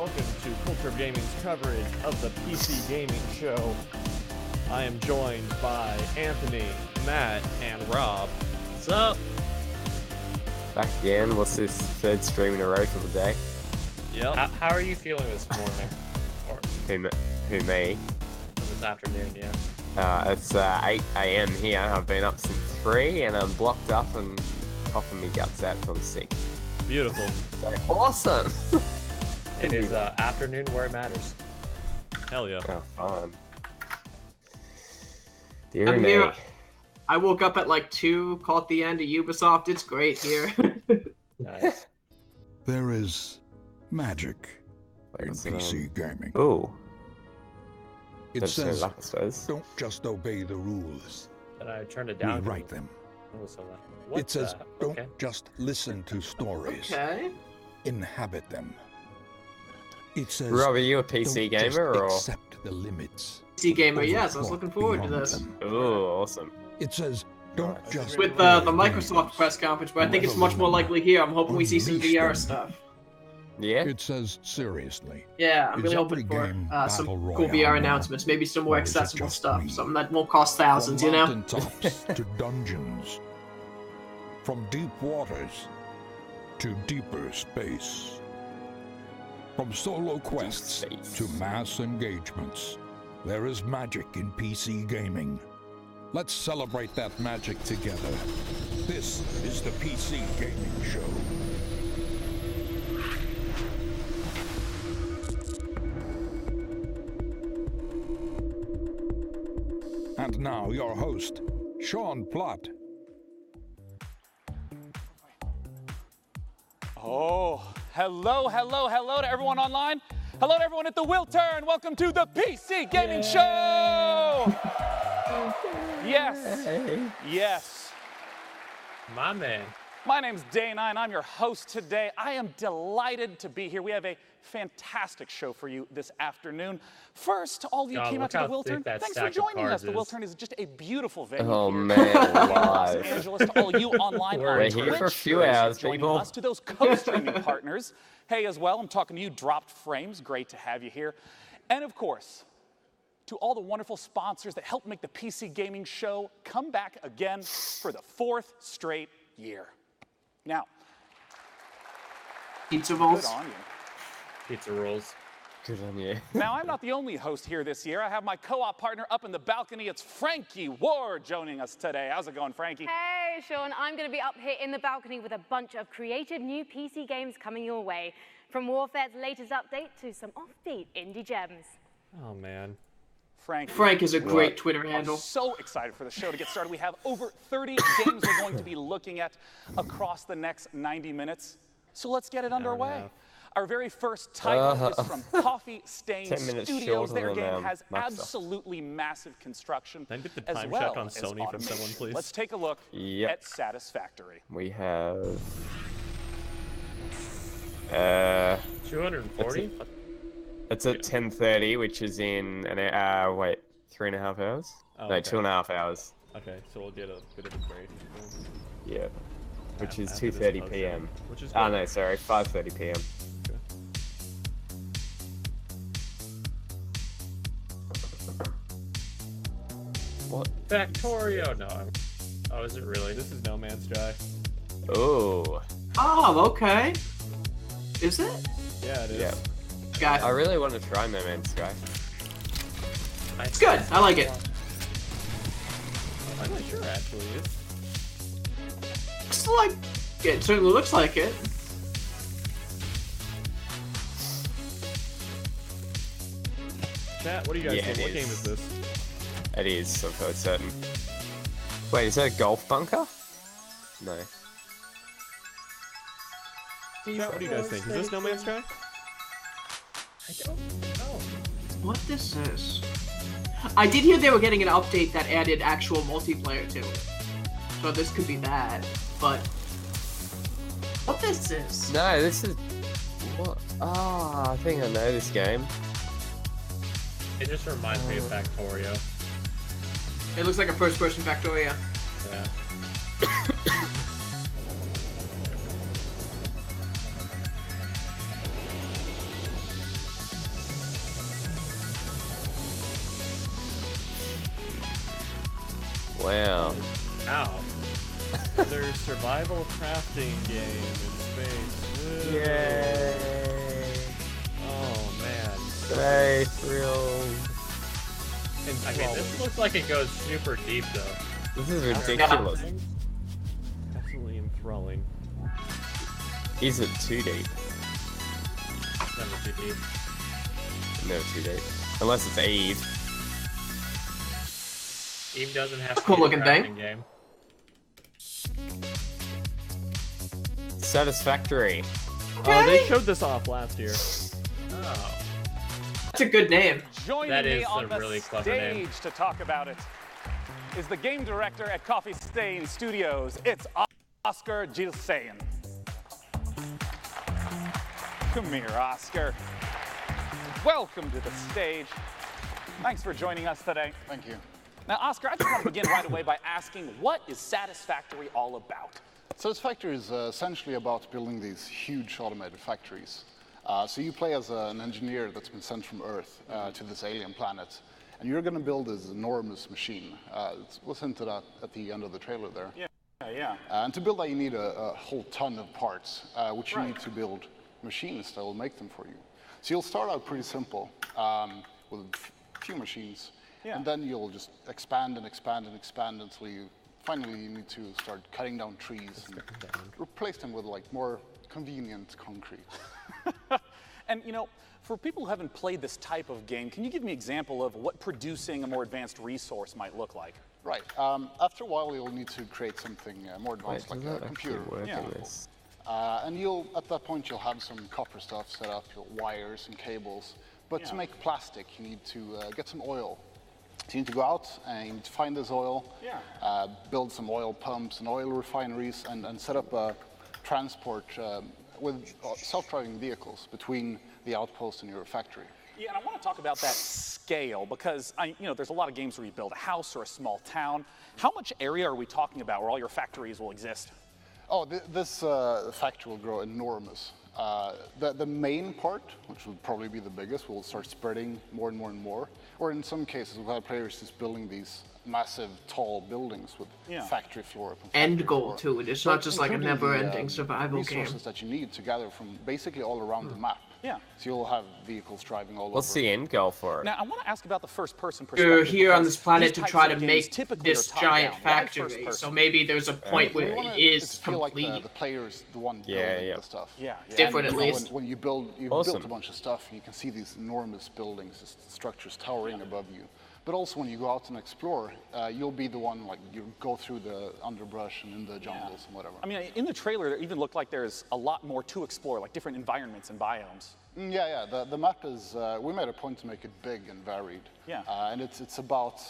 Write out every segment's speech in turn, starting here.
welcome to Culture of Gaming's coverage of the PC Gaming Show. I am joined by Anthony, Matt, and Rob. What's up? Back again. What's this third stream in a row for the day? Yep. How are you feeling this morning? Or Who me? this afternoon, yeah. It's 8 a.m. here. I've been up since 3 and I'm blocked up and coughing me guts out from 6. Beautiful. So awesome! It is afternoon where it matters. Hell yeah. Oh, fun. Dear I'm me. here. I woke up at like 2, caught the end of Ubisoft. It's great here. Nice. There is magic in What's, PC gaming. Ooh. It That's says, luck, I suppose. don't just obey the rules, And I turned it down. rewrite them. Oh, so loud. What It says, the- don't okay. just listen to stories, Okay. inhabit them. It says, Rob, are you a don't PC just gamer or? accept the limits. PC Gamer, Overclock yes, I was looking forward to beyond this. them. Ooh, awesome. It says, don't Nice. just With play the Microsoft games. press conference, but I think it's much more likely here. I'm hoping we see some Unleash VR them. stuff. Yeah? It says, seriously. Yeah, I'm Is really every hoping for game some Battle cool Royale VR now? announcements, maybe some more Or is it accessible just stuff, me? something that won't cost thousands, From you know? mountaintops to dungeons. From deep waters to deeper space. From solo quests space. to mass engagements. There is magic in PC gaming. Let's celebrate that magic together. This is the PC Gaming Show. And now your host, Sean Plott. Oh, hello to everyone online. Hello to everyone at the Will Turn. Welcome to the PC Gaming Show. Yes. My man. My name's Dane, and I'm your host today. I am delighted to be here. We have a fantastic show for you this afternoon. First, to all of you who God, came out look to the how Will thick Turn, that thanks stack for of joining us. cards The Will is. Turn is just a beautiful venue Oh here man, in Los live. Angeles. To all you online We're on in Twitch, here for a few thanks for hours, joining people. us. To those co-streaming partners, hey as well, I'm talking to you, Dropped Frames. Great to have you here. And of course, to all the wonderful sponsors that help make the PC Gaming Show come back again for the 4th straight year. Now, Pizza good rolls. on you. Pizza rolls. Good on you. Now, I'm not the only host here this year. I have my co-op partner up in the balcony. It's Frankie Ward joining us today. How's it going, Frankie? Hey, Sean, I'm going to be up here in the balcony with a bunch of creative new PC games coming your way. From Warfare's latest update to some offbeat indie gems. Oh, man. Frank is a great What? Twitter I'm handle. so excited for the show to get started. We have over 30 games we're going to be looking at across the next 90 minutes. So let's get it underway. enough. Our very first title is from Coffee Stain 10 minutes Studios. shorter Their than, game has Microsoft. absolutely massive construction Can I get the as time well check on as Sony from someone, automation. please? Let's take a look Yep. at Satisfactory. We have 240? it's at 10:30, which is in an 3.5 hours. Oh, No, okay. 2.5 hours. Okay, so we'll get a bit of a break. Yeah. Which is After this 2:30 post, p.m. Which is Oh good. no, sorry, 5:30 p.m. Okay. What? Factorio. No. Oh, is it really? This is No Man's Sky. Ooh. Oh, okay. Is it? Yeah, it is. Yeah. I Got it. really want to try No Man's Sky. It's good. I like it. I'm not sure actually. It's like, it certainly looks like it. Chat, what do you guys Yeah, think? it What game is. is this? It is, I'm fairly certain. Wait, is that a golf bunker? No. Chat, what do you guys think? Is this No Man's Sky? I don't know. What this is? I did hear they were getting an update that added actual multiplayer to it. So this could be that. But what this is? No, this is... What? Ah, I think I know this game. It just reminds me of Factorio. It looks like a first-person Factorio. Yeah. Wow. Ow. There's survival crafting game in space. Woo. Yay! Oh man. Stay thrilled. Okay, this looks like it goes super deep though. This is ridiculous. Absolutely enthralling. Is it too deep? Never too deep. Never too deep. Unless it's Eve. Eve doesn't have to Cool be a looking crafting thing. game. Satisfactory. They showed this off last year. Oh. That's a good name. Joining That me is on a the really clever stage name. to talk about it is the game director at Coffee Stain Studios. It's Oscar Gilsayan. Come here, Oscar. Welcome to the stage. Thanks for joining us today. Thank you. Now, Oscar, I just want to begin right away by asking, what is Satisfactory all about? Satisfactory is essentially about building these huge automated factories. So you play as an engineer that's been sent from Earth to this alien planet, and you're going to build this enormous machine. It was hinted at the end of the trailer there. Yeah. And to build that, you need a whole ton of parts, which you need to build machines that will make them for you. So you'll start out pretty simple with a few machines, and then you'll just expand and expand and expand until you finally need to start cutting down trees and replace them with like more convenient concrete. And you know, for people who haven't played this type of game, can you give me an example of what producing a more advanced resource might look like? Right. After a while, you'll need to create something more advanced, like a computer. And at that point, you'll have some copper stuff set up, your wires and cables. But to make plastic, you need to get some oil. So you need to go out and you need to find this oil, build some oil pumps and oil refineries, and set up a transport with self-driving vehicles between the outpost and your factory. Yeah, and I want to talk about that scale because there's a lot of games where you build a house or a small town. How much area are we talking about where all your factories will exist? Oh, this factory will grow enormous. The main part, which will probably be the biggest, will start spreading more and more and more. Or in some cases, we've had players just building these massive, tall buildings with factory floor. End goal to it. It's not just like a never-ending survival game. Resources that you need to gather from basically all around the map. Yeah. So you'll have vehicles driving all over. What's the end goal for it? Now, I want to ask about the first-person perspective. You're here on because this planet these to types try of to games make typically are this top giant down. Why factory. first-person? So maybe there's a point where We want it is feel like complete. the player's the one building the stuff. Different And at least. When you build, you've built a bunch of stuff, and you can see these enormous buildings, these structures towering above you. But also when you go out and explore, you'll be the one, like, you go through the underbrush and in the jungles and whatever. I mean, in the trailer, it even looked like there's a lot more to explore, like different environments and biomes. Yeah. The map is, we made a point to make it big and varied. And it's about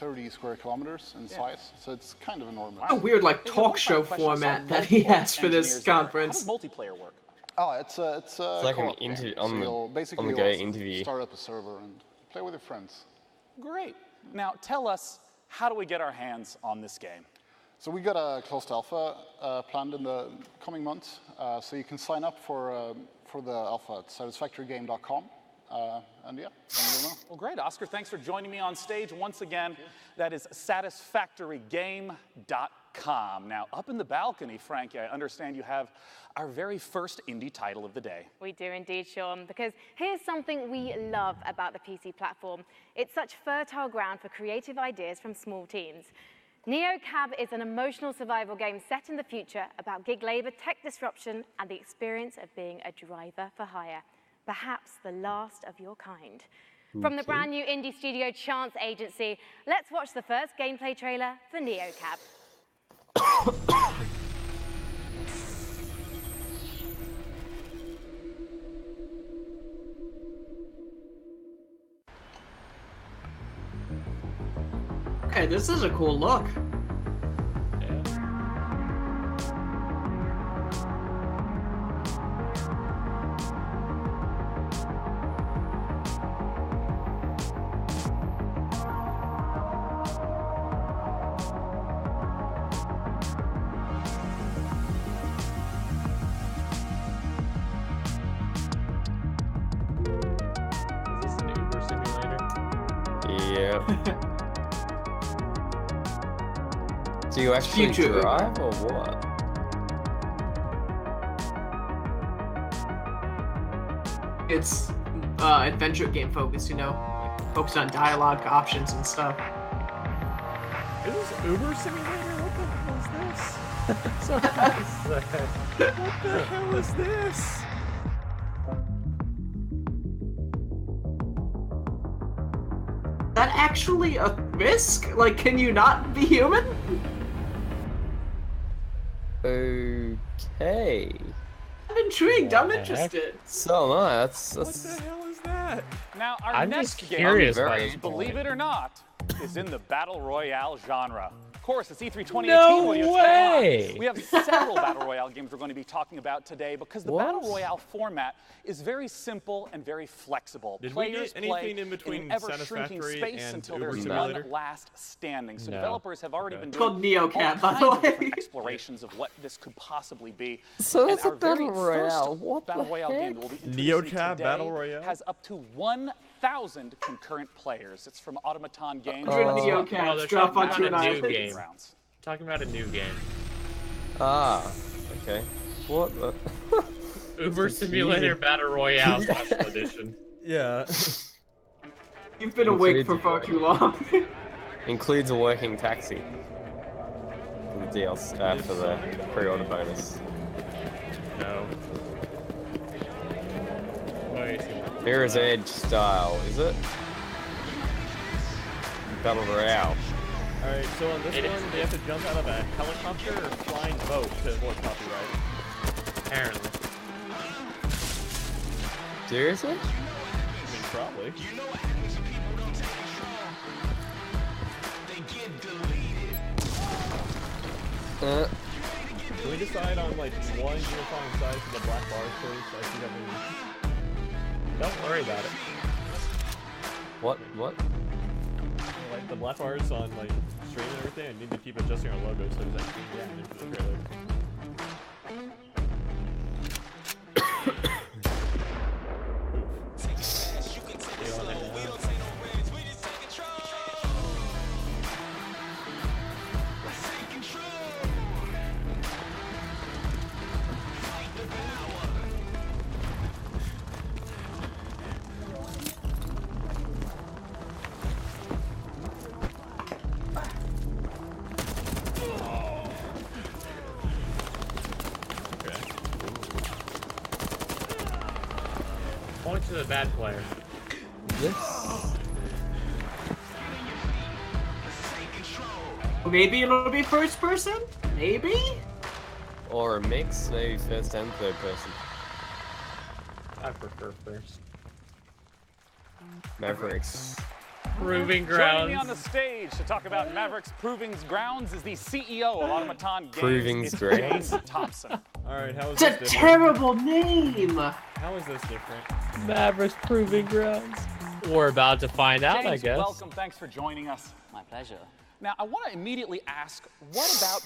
30 square kilometers in size, so it's kind of enormous. A weird, like, talk show format that he has for this conference. How does multiplayer work? Oh, it's like an on-the-go interview. Start up a server and play with your friends. Great. Now, tell us, how do we get our hands on this game? So we got a closed alpha planned in the coming months. So you can sign up for the alpha at satisfactorygame.com. And yeah, then you'll know. Well, great. Oscar, thanks for joining me on stage once again. That is satisfactorygame.com. Now, up in the balcony, Frankie, I understand you have our very first indie title of the day. We do indeed, Sean, because here's something we love about the PC platform. It's such fertile ground for creative ideas from small teams. NeoCab is an emotional survival game set in the future about gig labor, tech disruption, and the experience of being a driver for hire. Perhaps the last of your kind. From the brand new indie studio Chance Agency, let's watch the first gameplay trailer for NeoCab. Okay, this is a cool look. Is this an Uber simulator? Yeah. Do you actually Future. drive or what? It's adventure game focused, you know, like, focused on dialogue options and stuff. Is this Uber Simulator? What the hell is this? Sorry to say. What the hell is this? Is that actually a risk? Like, can you not be human? Okay. I'm intrigued. I'm interested. So am I. What That's the hell is that? Now, our I'm next just game, curious by very- this believe point. it or not, is in the Battle Royale genre. Of course, it's E3 2018. No what do you way! expect? We have several Battle Royale games we're going to be talking about today because the What? Battle Royale format is very simple and very flexible. Did we Players get play anything in between an ever-shrinking Satisfactory space and until Uber there's Simulator? one last standing. So No. developers have already been It's doing called NeoCab, by the all kinds of way. different explorations of what this could possibly be. So And it's a our very Battle Royale. first What Battle the Royale heck? game that we'll be introducing NeoCab today Battle Royale? has up to 1,000 concurrent players. It's from Automaton Games. 100 Oh, NeoCabs they're drop talking onto about an a new island. game. Rounds. Talking about a new game. Ah, okay. What the? Uber Simulator Battle Royale Special Edition. Yeah. You've been awake for far too long. Includes a working taxi. For the DLC, for the pre-order bonus. No. Wait. Mirror's Edge style, is it? Battle Royale. Alright, so on this It one, is. they have to jump out of a helicopter or flying boat to avoid copyright. Apparently. Seriously? I mean, probably. Uh, Can we decide on like one unifying size for the black bars first? I think Don't worry about it. what? like the black bars on like stream and everything. I need to keep adjusting our logo so it's actually getting into the trailer. Okay. Point to the bad player. Maybe it'll be first person? Maybe? Or a mix, maybe first and third person. I prefer first. Mavericks. Proving Joining me grounds. on the stage to talk about Mavericks Proving Grounds is the CEO of Automaton Games. Proving's It's great. James Thompson. Alright, how is It's a this different? terrible name! How is this different? Mavericks Proving Grounds. We're about to find out, James, I guess. welcome. Thanks for joining us. My pleasure. Now, I want to immediately ask, what about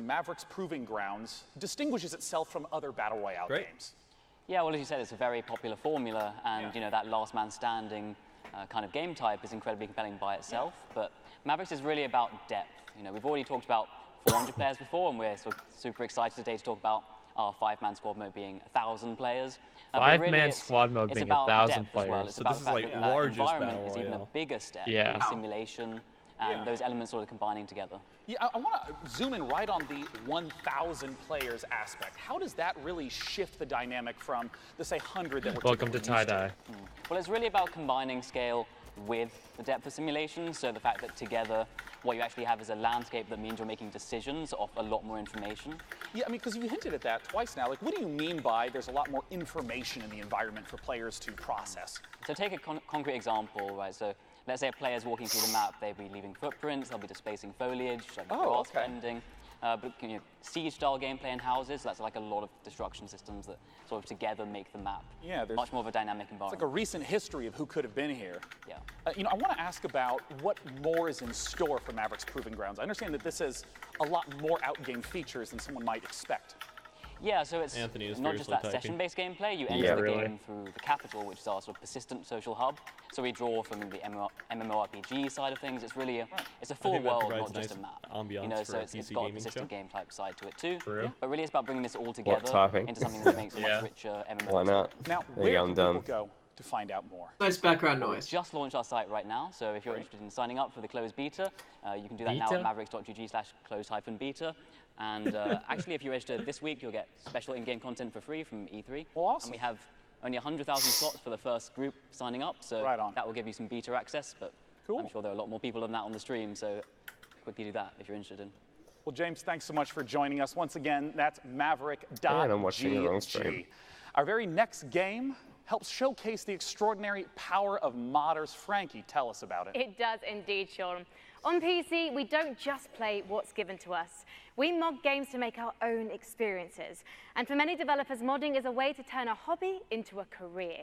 Mavericks Proving Grounds distinguishes itself from other Battle Royale Great. games? Yeah, well, as you said, it's a very popular formula, and Yeah. you know that last man standing kind of game type is incredibly compelling by itself. But Mavericks is really about depth. You know, we've already talked about 400 players before, and we're sort of super excited today to talk about our 5-man squad mode being 1,000 players. But really 5-man it's- squad mode it's being about 1,000 depth as well. players. It's So about this is the like fact that that largest environment Battle is even a Royale. bigger step Yeah. in simulation, and those elements sort of combining together. Yeah, I want to zoom in right on the 1,000 players aspect. How does that really shift the dynamic from the, say, 100 that we're Welcome to typically used tie-dye. Well, it's really about combining scale with the depth of simulation. So the fact that together, what you actually have is a landscape that means you're making decisions off a lot more information. Yeah, I mean, because you hinted at that twice now. Like, what do you mean by there's a lot more information in the environment for players to process? So take a concrete example, right? So let's say a player's walking through the map, they'll be leaving footprints, they'll be displacing foliage, like Oh, grass okay. bending. But you know, siege-style gameplay in houses, that's like a lot of destruction systems that sort of together make the map Yeah, there's- much more of a dynamic It's like environment. a recent history of who could have been here. Yeah. You know, I want to ask about what more is in store for Mavericks Proving Grounds. I understand that this has a lot more out-game features than someone might expect. Yeah, so it's Anthony is not just that typing. session-based gameplay. You enter the game through the Capital, which is our sort of persistent social hub. So we draw from the MMORPG side of things. It's really it's a full world, not just a map. Ambiance you know, for so a it's PC got a gaming persistent show. game type side to it too. True. But really, it's about bringing this all together typing? into something that makes a much richer MMO. Why not? Now, There where you go, can I'm done. people go to find out more? Nice background We've noise. just launched our site right now, so if you're interested in signing up for the closed beta, you can do that now Beta? at mavericks.gg/closed-beta. And actually, if you register this week, you'll get special in-game content for free from E3. Well, awesome. And we have only 100,000 slots for the first group signing up, so Right on. that will give you some beta access. But Cool. I'm sure there are a lot more people than that on the stream, so quickly do that if you're interested in. Well, James, thanks so much for joining us. Once again, that's maverick.gg. Man, I'm watching the wrong stream. Our very next game helps showcase the extraordinary power of modders. Frankie, tell us about it. It does indeed, Sean. On PC, we don't just play what's given to us. We mod games to make our own experiences. And for many developers, modding is a way to turn a hobby into a career.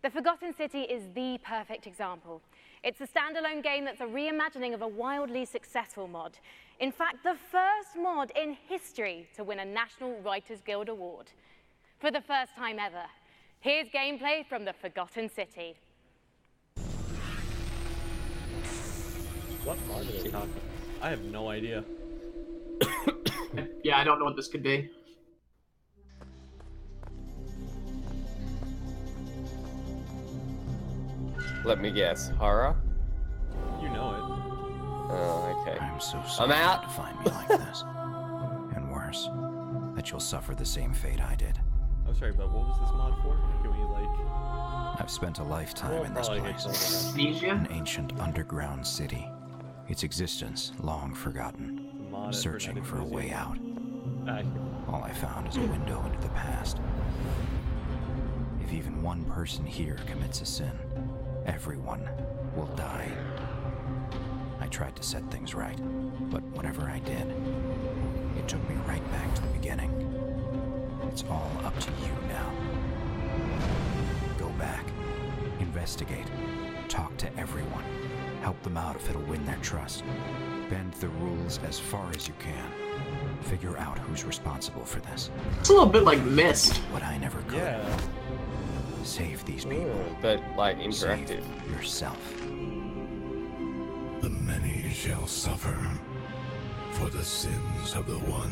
The Forgotten City is the perfect example. It's a standalone game that's a reimagining of a wildly successful mod. In fact, the first mod in history to win a National Writers Guild Award. For the first time ever, here's gameplay from the Forgotten City. What mod are they talking? I have no idea. Yeah, I don't know what this could be. Let me guess. Horror? You know Oh, okay. I'm so I'm sorry out. to find me like this. And worse, that you'll suffer the same fate I did. it. I'm sorry, but what was this mod for? Can we like? I've spent a lifetime We'll in this probably get place. Amnesia? An ancient underground city. Its existence long forgotten. Mod it Searching Night for a Museum. way out. Ah, All I found is a window into the past. If even one person here commits a sin, everyone will die. I tried to set things right, but whatever I did, it took me right back to the beginning. It's all up to you now. Go back, investigate, talk to everyone, help them out if it'll win their trust. Bend the rules as far as you can. Figure out who's responsible for this. It's a little bit like Myst. What I never could. yeah. Save these people. Ooh, but like interactive. Save yourself. The many shall suffer for the sins of the one.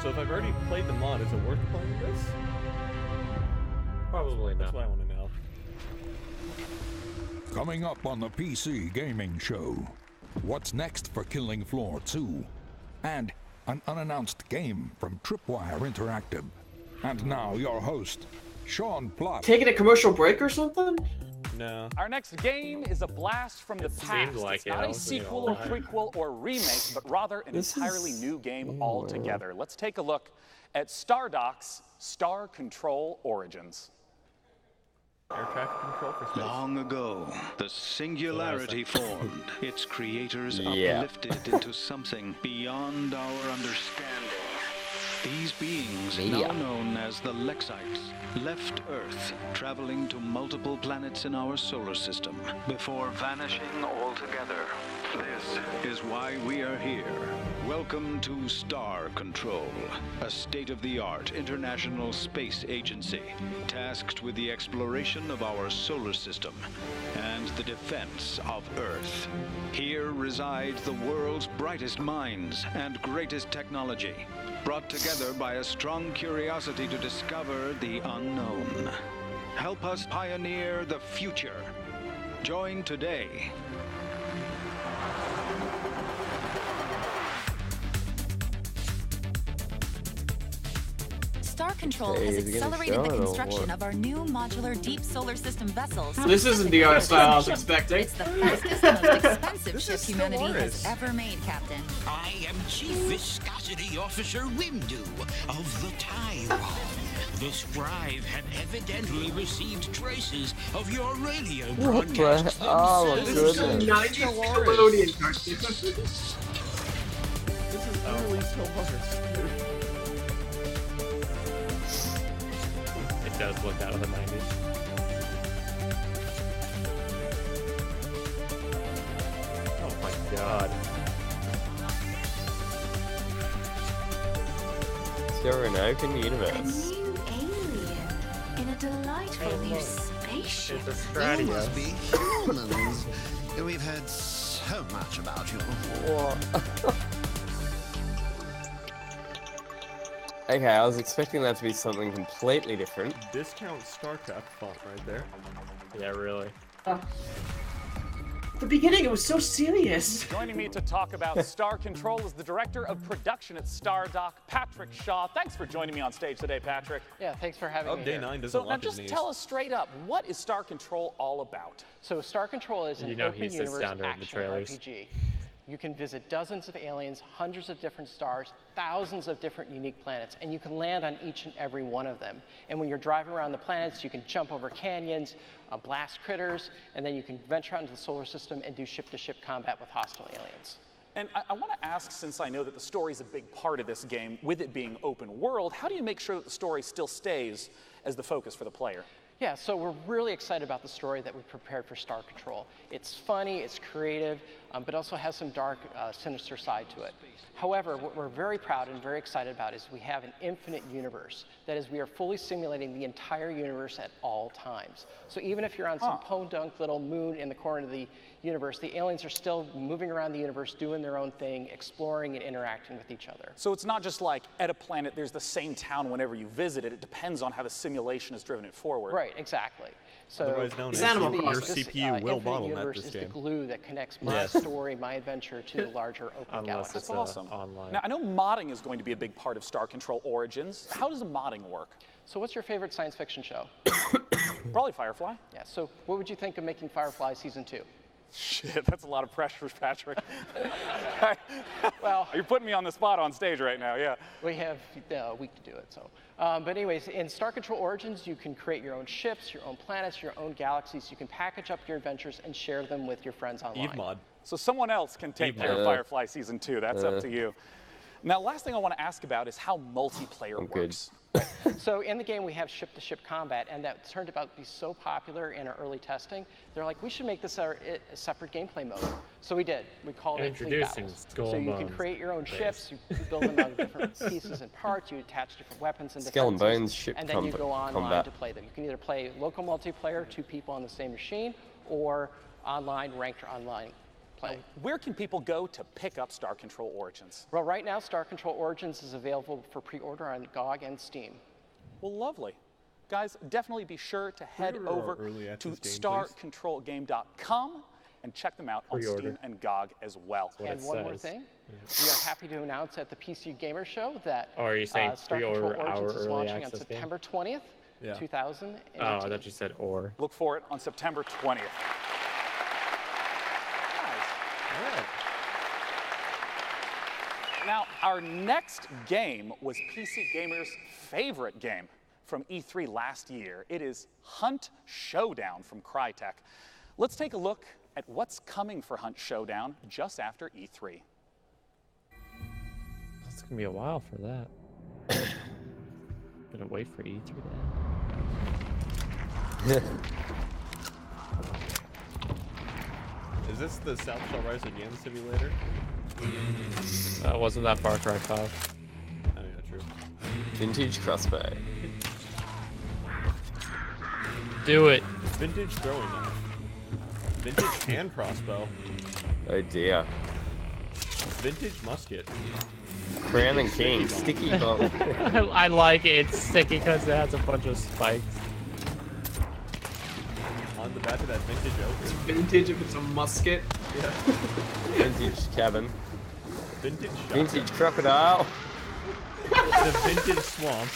So if I've already played the mod, is it worth playing this? Probably That's not. what I want to know. Coming up on the PC Gaming Show, what's next for Killing Floor 2? And an unannounced game from Tripwire Interactive. And now your host, Sean Plott. Taking a commercial break or something? No. Our next game is a blast from the past. seemed like It's it, not I a was thinking sequel, all or that. prequel, or remake, but rather an This entirely is- new game altogether. Let's take a look at Stardock's Star Control Origins. Air traffic control for space. Long ago, the Singularity formed, its creators Yeah. uplifted into something beyond our understanding. These beings, Media. now known as the Lexites, left Earth, traveling to multiple planets in our solar system, before vanishing altogether. This is why we are here. Welcome to Star Control, a state-of-the-art international space agency tasked with the exploration of our solar system and the defense of Earth. Here reside the world's brightest minds and greatest technology, brought together by a strong curiosity to discover the unknown. Help us pioneer the future. Join today. Star Control Hey, has is it gonna accelerated show the it or construction what? of our new modular deep solar system vessels. This isn't the art style I was expecting. It's the fastest, most expensive This ship is humanity Stellaris. has ever made, Captain. I am Chief Viscosity Officer Windu of the Tyrol. The Scribe had evidently received traces of your radio What the broadcasts Oh, my themselves. goodness. 90s Nickelodeon cartoon. This is literally Stellaris. It does look out of the 90s. Oh my god. Enter an open A universe. new alien in a delightful new spaceship. It's a You Stratios. must be humans. We've heard so much about you. Okay, I was expecting that to be something completely different. Discount StarCraft font right there. Yeah, really. The beginning, it was so serious. Joining me to talk about Star Control is the director of production at Stardock, Patrick Shaw. Thanks for joining me on stage today, Patrick. Yeah, thanks for having Oh, me day here. 9 doesn't So now lock his just knees. tell us straight up, what is Star Control all about? So Star Control is an You know open he's the universe sounder of the action trailers. RPG. You can visit dozens of aliens, hundreds of different stars, thousands of different unique planets, and you can land on each and every one of them. And when you're driving around the planets, you can jump over canyons, blast critters, and then you can venture out into the solar system and do ship-to-ship combat with hostile aliens. And I want to ask, since I know that the story is a big part of this game, with it being open world, how do you make sure that the story still stays as the focus for the player? Yeah, so we're really excited about the story that we prepared for Star Control. It's funny, it's creative, but also has some dark, sinister side to it. However, what we're very proud and very excited about is we have an infinite universe. That is, we are fully simulating the entire universe at all times. So even if you're on some podunk little moon in the corner of the universe, the aliens are still moving around the universe, doing their own thing, exploring and interacting with each other. So it's not just like at a planet, there's the same town whenever you visit it. It depends on how the simulation has driven it forward. Right, exactly. So Otherwise known this as is your the- CPU will infinite bottleneck universe this is game. the glue that connects my Yes. story, my adventure to the larger open Unless galaxy. it's That's awesome. online. Now, I know modding is going to be a big part of Star Control Origins. How does the modding work? So what's your favorite science fiction show? Probably Firefly. Yeah, so what would you think of making Firefly Season 2? Shit, that's a lot of pressure, Patrick. Well, you're putting me on the spot on stage right now, yeah. We have a week to do it, so. But anyways, in Star Control Origins, you can create your own ships, your own planets, your own galaxies. You can package up your adventures and share them with your friends online. Eve mod. So someone else can take care of Firefly Season 2. That's up to you. Now, last thing I want to ask about is how multiplayer works. So in the game, we have ship-to-ship combat, and that turned out to be so popular in our early testing. They're like, we should make this a separate gameplay mode. So we did. We called it Fleet Introducing Battles. Skull So you and can Bones create your own base. ships, you build them out of different pieces and parts, you attach different weapons and Skull and defenses, Bones ship and then you go online combat. to play them. You can either play local multiplayer, 2 people on the same machine, or online, ranked or online play. Where can people go to pick up Star Control Origins? Well, right now, Star Control Origins is available for pre-order on GOG and Steam. Well, lovely. Guys, definitely be sure to head Pre-order our over early to access game, starcontrolgame.com and check them out on Pre-order. Steam and GOG as well. And one more thing, we are happy to announce at the PC Gamer Show that Oh, are you saying Star Control pre-order our Origins is early launching on access game? September 20th, Yeah. 2018. Oh, I thought you said or. Look for it on September 20th. Now, our next game was PC Gamer's favorite game from E3 last year. It is Hunt Showdown from Crytek. Let's take a look at what's coming for Hunt Showdown just after E3. It's gonna be a while for that. Gonna wait for E3 to end. Is this the South Shore Rise Again simulator? Wasn't that Far Cry 5? Oh, yeah, true. Vintage crossbow. Do it. Vintage throwing knife. Vintage hand crossbow. Oh dear. Vintage musket. Crown and King. Sticky bomb. I like it. It's sticky because it has a bunch of spikes. On the back of that vintage oak. Vintage if it's a musket. Yeah. Vintage cabin. Vintage Vintage crocodile. The vintage swamp.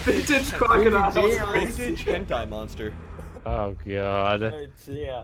Vintage crocodile. Vintage hentai monster. Oh god. Oh dear.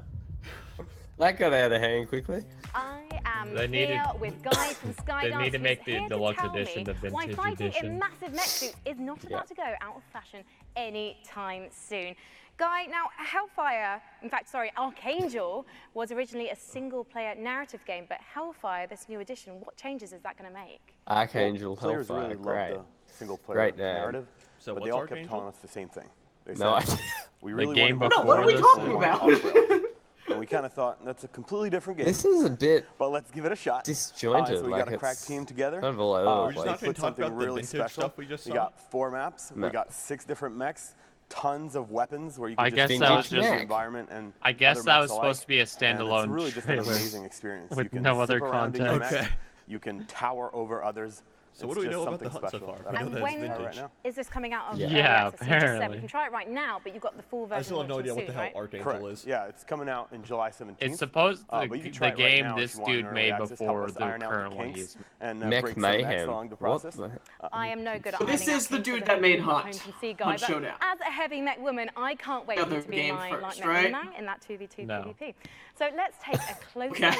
That got out of hand quickly. I am They needed- here with Guy from Skydance. They need to make the who's here to deluxe tell edition, me the why vintage fighting edition. in massive mech suits is not about to go out of fashion anytime soon. Guy, now Hellfire, in fact, sorry, Archangel was originally a single-player narrative game, but Hellfire, this new edition, what changes is that going to make? Archangel Players Hellfire. really love Great. the single-player Great name. narrative, So but what's they all Archangel? kept telling us the same thing. They No, said, we really game want before No, what are we this talking one. about? And we kind of thought that's a completely different game. This is a bit. But let's give it a shot. Disjointed. So we like got a crack team together. Kind of all over the We're just place. not gonna Put talk something about the really vintage special. stuff we just We saw? got 4 maps. No. We got 6 different mechs. Tons of weapons where you can I just guess that was engage just the environment and I guess other that mechs was supposed alike. to be a And standalone it's really just an trailer amazing experience. with You can no other zip around in your context. mech, you can tower over others. So what do we know about the hunt so far? I know And that it's when vintage. is this coming out of Yeah. early Yeah, access? You just said apparently. we can try it right now, but you've got the full version. I still have no launching idea what the soon, hell right? Archangel Correct. is. Yeah, it's coming out in July 17th. It's supposed but you can try the it right game now if this you want in dude early made access, help before us the iron out current the one kinks he's and Mech break some necks Mayhem. along the What process. the- I am no good at So this ironing is out the kinks dude as that a made home Hunt. PC guy, Hunt but Showdown. as a heavy mech woman, I can't wait for Other you to be game my first, light mech right? woman in that 2v2 No. PvP. So let's take a closer Okay. look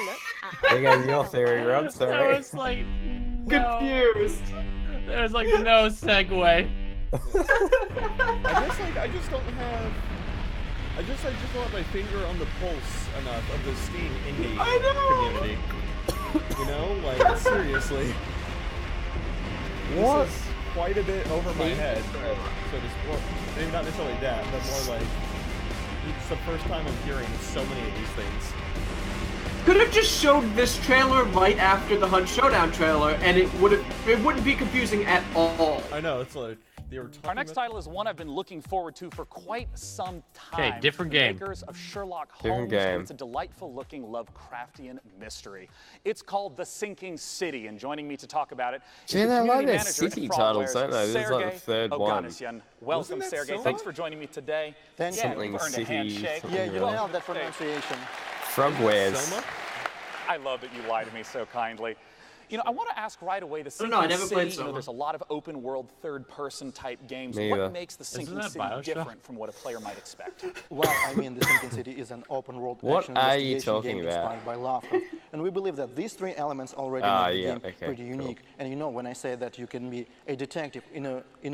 at There goes your theory, Rob. So Sorry. it's like Confused. there's like no segue. I just don't have. I just don't have my finger on the pulse enough of the Steam indie community. You know, like seriously. What? This is quite a bit over my head. So to well, maybe not necessarily that, but more like it's the first time I'm hearing so many of these things. Could have just showed this trailer right after the Hunt Showdown trailer, and it wouldn't be confusing at all. I know, it's like they were talking Our next about... title is one I've been looking forward to for quite some time. Okay, different The game. Makers of Sherlock Different Holmes. game. And it's a delightful-looking Lovecraftian mystery. It's called The Sinking City, and joining me to talk about it is Gee, the they community like their manager at city Frogwares, titles, don't they? This is like the Sergey third one. Oganessian. Welcome, Wasn't that Sergey. so Thanks much? for joining me today. Thank you. Something you've earned a city, handshake. something Yeah, you like nailed that Hey. pronunciation. Frogwares. Soma? I love that you lie to me so kindly. You know, I want to ask right away, the No, Sinking no, I never City, played you know, Soma. there's a lot of open world, third-person type games. Me What either. makes the Isn't Sinking that City BioShock? different from what a player might expect? Well, I mean, The Sinking City is an open-world What action are you investigation talking game about? inspired by Lovecraft. And we believe that these 3 elements already Ah, make the yeah, game okay, pretty cool. unique. And you know, when I say that you can be a detective in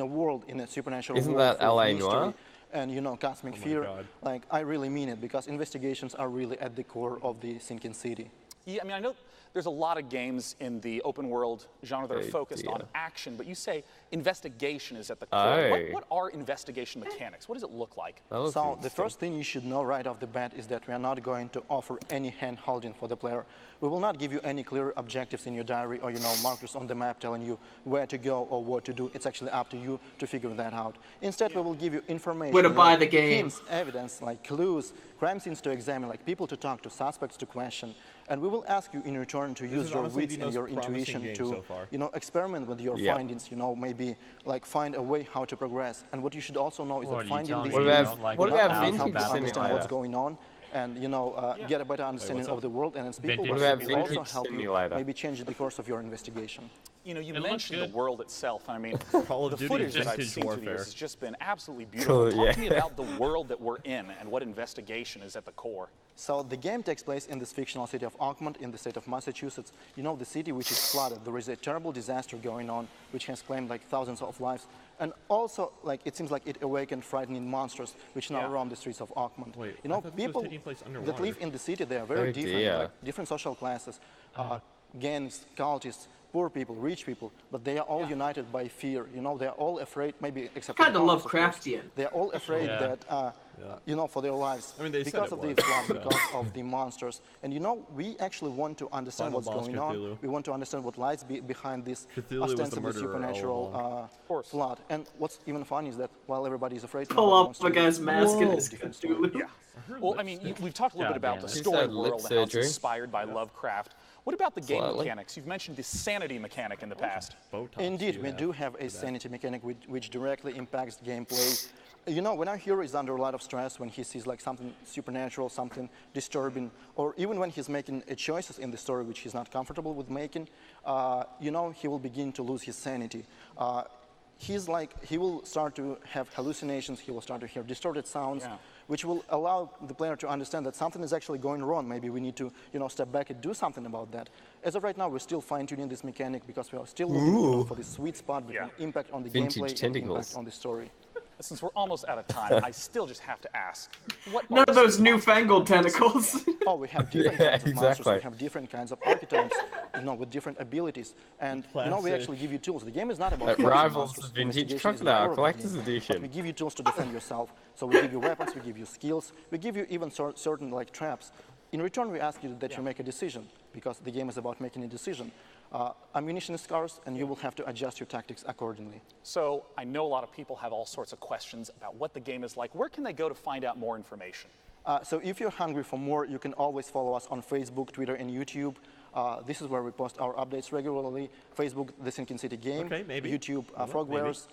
a world, in a supernatural Isn't world that full of LA mystery Noire? and, you know, cosmic fear, God. like, I really mean it, because investigations are really at the core of The Sinking City. Yeah, I mean, I know there's a lot of games in the open world genre that are Hey, focused on dear. action, but you say investigation is at the core. Aye. What are investigation mechanics? What does it look like? That looks So the interesting. first thing you should know right off the bat is that we are not going to offer any hand-holding for the player. We will not give you any clear objectives in your diary or, you know, markers on the map telling you where to go or what to do. It's actually up to you to figure that out. Instead, we will give you information. Where to like buy the game. hints, evidence, like clues, crime scenes to examine, like people to talk to, suspects to question. And we will ask you in return to use is your honestly wits the and most your promising intuition game to, so far. you know, experiment with your Yeah. findings, you know, maybe like find a way how to progress. And what you should also know is What are that you finding telling these me? What You about- clues don't like what will about not only help vintage you understand what's simulator? going on and, you know, get a better understanding what's of the world and its people, Vintage but What about it will also vintage help you simulator? maybe change the course of your investigation. You know, you It looks mentioned the good. world itself. I mean, Call of the Duty footage that I've Vintage seen through the Warfare. years has just been absolutely beautiful. Cool, Talk to me yeah. about the world that we're in and what investigation is at the core. So the game takes place in this fictional city of Oakmont in the state of Massachusetts. You know, the city which is flooded. There is a terrible disaster going on which has claimed like thousands of lives. And also, like, it seems like it awakened frightening monsters which now Yeah. roam the streets of Oakmont. Wait, you I know, thought this was people taking place that underwater. live in the city, they are very Oh, different, dear. like different social classes, gangs, cultists, poor people, rich people, but they are all united by fear. You know, they are all afraid, maybe except for Kinda the cops, of course. Lovecraftian. They are all afraid Yeah. that, you know, for their lives I mean, they said because it of the was, flood, so. because of the monsters. And you know, we actually want to understand Final what's boss, going Cthulhu. on. We want to understand what lies behind this Cthulhu was the ostensibly murderer all supernatural along. flood. And what's even funny is that while everybody is afraid, Pull nobody up wants to a guy's do mask and a his different story. Cthulhu. Well, I mean, we've talked a little bit about the damn it. story She said lip world and how it's surgery. inspired by Lovecraft. What about the game Slightly. mechanics? You've mentioned the sanity mechanic in the past. Botox Indeed, you we have do have a sanity mechanic which directly impacts gameplay. You know, when our hero is under a lot of stress, when he sees like something supernatural, something disturbing, or even when he's making choices in the story which he's not comfortable with making, you know, he will begin to lose his sanity. He will start to have hallucinations, he will start to hear distorted sounds, which will allow the player to understand that something is actually going wrong. Maybe we need to, you know, step back and do something about that. As of right now, we're still fine-tuning this mechanic because we are still looking for the sweet spot between impact on the Vintage gameplay and tentacles. impact on the story. Since we're almost out of time, I still just have to ask. What None are of those some newfangled tentacles. Oh, we have different Yeah, kinds of monsters. exactly. We have different kinds of archetypes, you know, with different abilities. And, you know, we Classic. actually give you tools. The game is not about That killing rivals monsters. the vintage Investigation is the crocodile core of the collector's game. edition. But we give you tools to defend yourself. So we give you weapons, we give you skills, we give you even certain, like, traps. in return, we ask you that you make a decision, because the game is about making a decision. Ammunition is scarce, and you will have to adjust your tactics accordingly. So I know a lot of people have all sorts of questions about what the game is like. Where can they go to find out more information? So if you're hungry for more, you can always follow us on Facebook, Twitter, and YouTube. This is where we post our updates regularly. Facebook, The Sinking City Game. Okay, maybe. YouTube, Frogwares.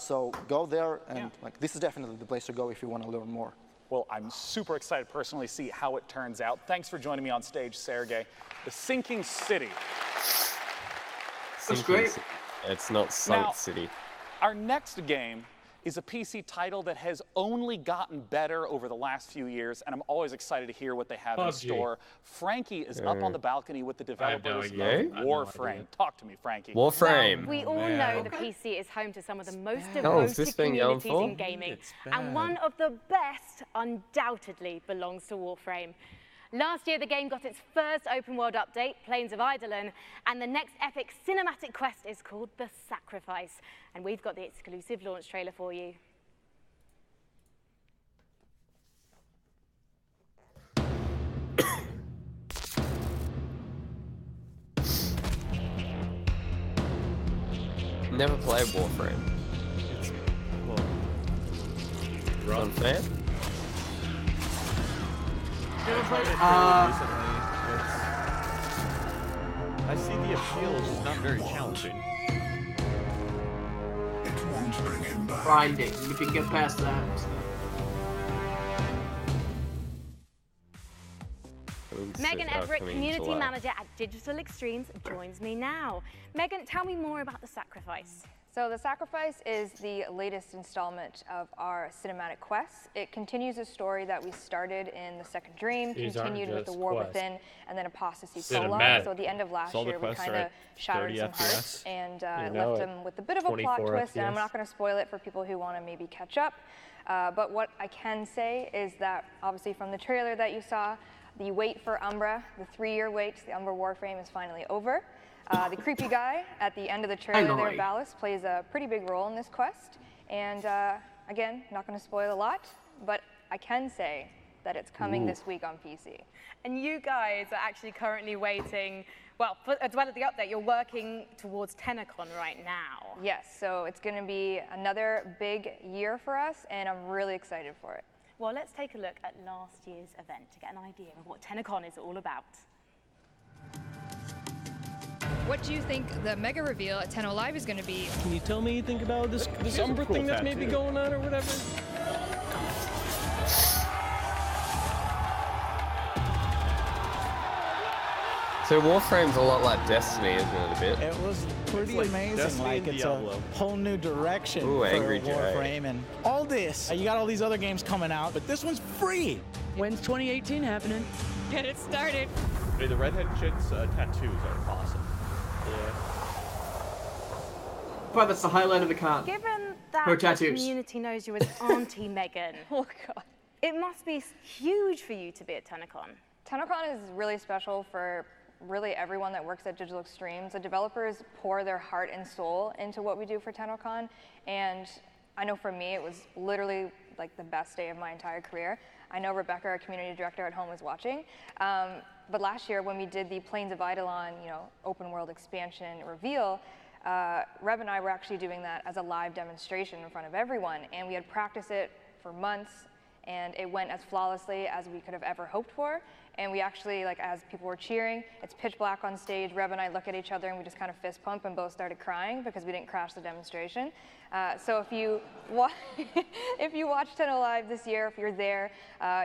So go there, and like this is definitely the place to go if you want to learn more. Well, I'm super excited personally to see how it turns out. Thanks for joining me on stage, Sergey. The Sinking City. That's great. It's not Sunk City. Our next game is a PC title that has only gotten better over the last few years, and I'm always excited to hear what they have in store. Frankie is up on the balcony with the developers of Warframe. Talk to me, Frankie. Warframe. We all know the PC is home to some of the most devoted communities in gaming, and one of the best undoubtedly belongs to Warframe. Last year, the game got its first open-world update, Plains of Eidolon, and the next epic cinematic quest is called The Sacrifice. And we've got the exclusive launch trailer for you. Never played Warframe. It's unfair. Never played it recently. I see the appeal, it's just not very challenging. Grinding, if you can get past that. Megan Everett, Community Manager at Digital Extremes, joins me now. Megan, tell me more about The Sacrifice. So The Sacrifice is the latest installment of our cinematic quest. It continues a story that we started in The Second Dream, continued with The War Within, and then Apostasy Prologue. So at the end of last year, we kind of shattered some hearts and left them with a bit of a plot twist, and I'm not going to spoil it for people who want to maybe catch up. But what I can say is that, obviously from the trailer that you saw, the wait for Umbra, the 3-year wait to the Umbra Warframe is finally over. The creepy guy at the end of the trailer there, Valis, plays a pretty big role in this quest. And again, not going to spoil a lot, but I can say that it's coming this week on PC. And you guys are actually currently waiting, well, as well as the update, you're working towards TennoCon right now. Yes, so it's going to be another big year for us, and I'm really excited for it. Well, let's take a look at last year's event to get an idea of what TennoCon is all about. What do you think the mega reveal at Tenno Live is going to be? Can you tell me anything about this Umbra thing that's maybe going on or whatever? So Warframe's a lot like Destiny, isn't it, a bit? It was pretty amazing. Like it's a whole new direction for Angry Warframe, and all this. You got all these other games coming out, but this one's free. When's 2018 happening? Get it started. Hey, the redhead chick's tattoos are awesome. But that's the highlight of the card. Given that Her the tattoos. community knows you as Auntie Megan, oh God, it must be huge for you to be at TennoCon. TennoCon is really special for really everyone that works at Digital Extremes. The developers pour their heart and soul into what we do for TennoCon, and I know for me it was literally like the best day of my entire career. I know Rebecca, our community director at home, is watching. But last year when we did the Plains of Eidolon, open world expansion reveal, Reb and I were actually doing that as a live demonstration in front of everyone, and we had practiced it for months, and it went as flawlessly as we could have ever hoped for. And we actually, like, as people were cheering, it's pitch black on stage. Reb and I look at each other and we just kind of fist pump and both started crying because we didn't crash the demonstration. So if you watch Tenno Live this year, if you're there,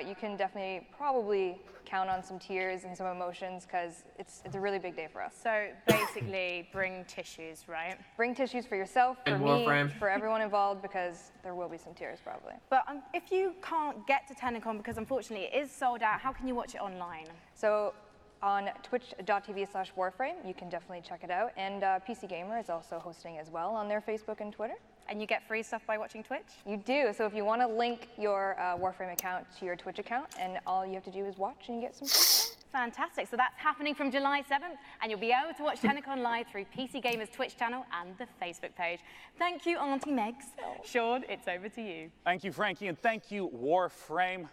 you can definitely probably count on some tears and some emotions because it's a really big day for us. So basically, bring tissues, right? Bring tissues for yourself, for And me, Warframe. for everyone involved, because there will be some tears probably. But if you can't get to TennoCon because unfortunately it is sold out, how can you watch it online? So on twitch.tv/Warframe, you can definitely check it out. And PC Gamer is also hosting as well on their Facebook and Twitter. And you get free stuff by watching Twitch? You do. So if you want to link your Warframe account to your Twitch account, and all you have to do is watch and you get some free stuff. Fantastic. So that's happening from July 7th, and you'll be able to watch TennoCon live through PC Gamer's Twitch channel and the Facebook page. Thank you, Auntie Megs. Sean, it's over to you. Thank you, Frankie, and thank you, Warframe.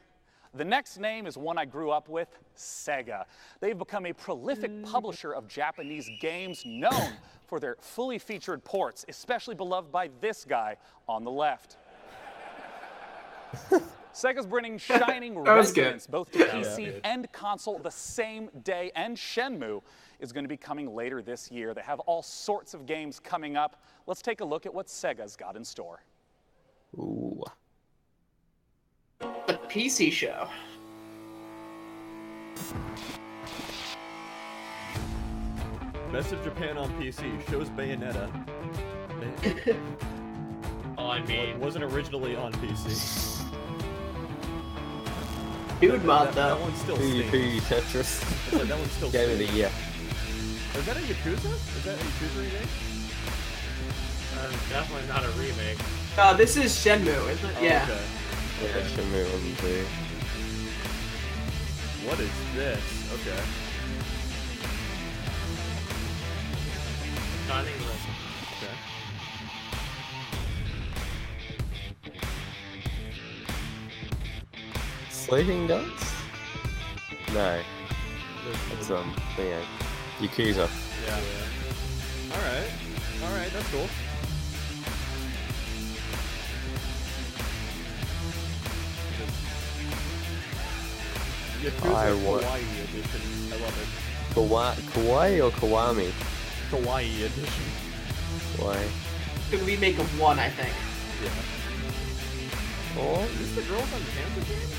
The next name is one I grew up with, Sega. They've become a prolific publisher of Japanese games known for their fully featured ports, especially beloved by this guy on the left. Sega's bringing shining resonance both to PC and console the same day, and Shenmue is going to be coming later this year. They have all sorts of games coming up. Let's take a look at what Sega's got in store. Ooh. The PC show. Best of Japan on PC shows Bayonetta. Oh, I mean, wasn't originally on PC. Dude mod though. That one's still PvP Tetris. That one's still Game of the year. Is that a Yakuza? Is that a Yakuza remake? Definitely not a remake. This is Shenmue, isn't it? Yeah. Okay. Yeah, Shenmue 1 and 2. What is this? Okay. Shining Resonance. Okay. Sleeping Dogs? No. It's yeah. Yakuza. Yeah. Alright. Alright, that's cool. Yakuza Kawaii Edition. I love it. Kawaii or Kawami? Kawaii Edition. Why? It's a remake of 1, I think. Yeah. Oh? Is this the Girls on Cancer game?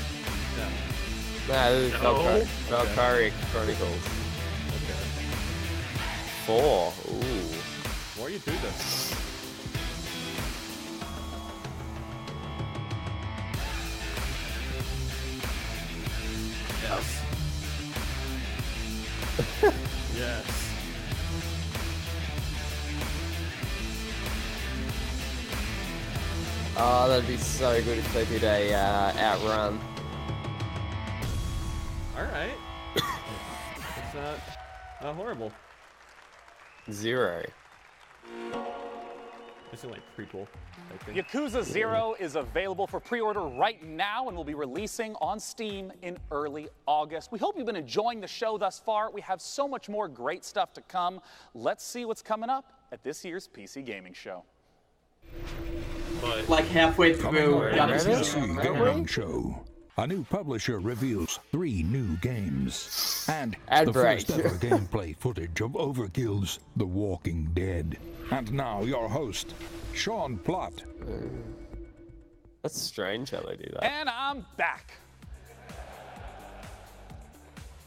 No. Nah, this is Valkyrie Chronicles. Okay. 4. Ooh. Why are you doing this? Yes. Yes. Oh, that'd be so good if they did a Outrun. Alright. It's not horrible. 0. It's like prequel, I think. Yakuza 0 is available for pre-order right now and will be releasing on Steam in early August. We hope you've been enjoying the show thus far. We have so much more great stuff to come. Let's see what's coming up at this year's PC Gaming Show. Like halfway through PC Gaming Show. A new publisher reveals 3 new games. And the first ever gameplay footage of Overkill's The Walking Dead. And now your host, Sean Plott. That's strange how they do that. And I'm back.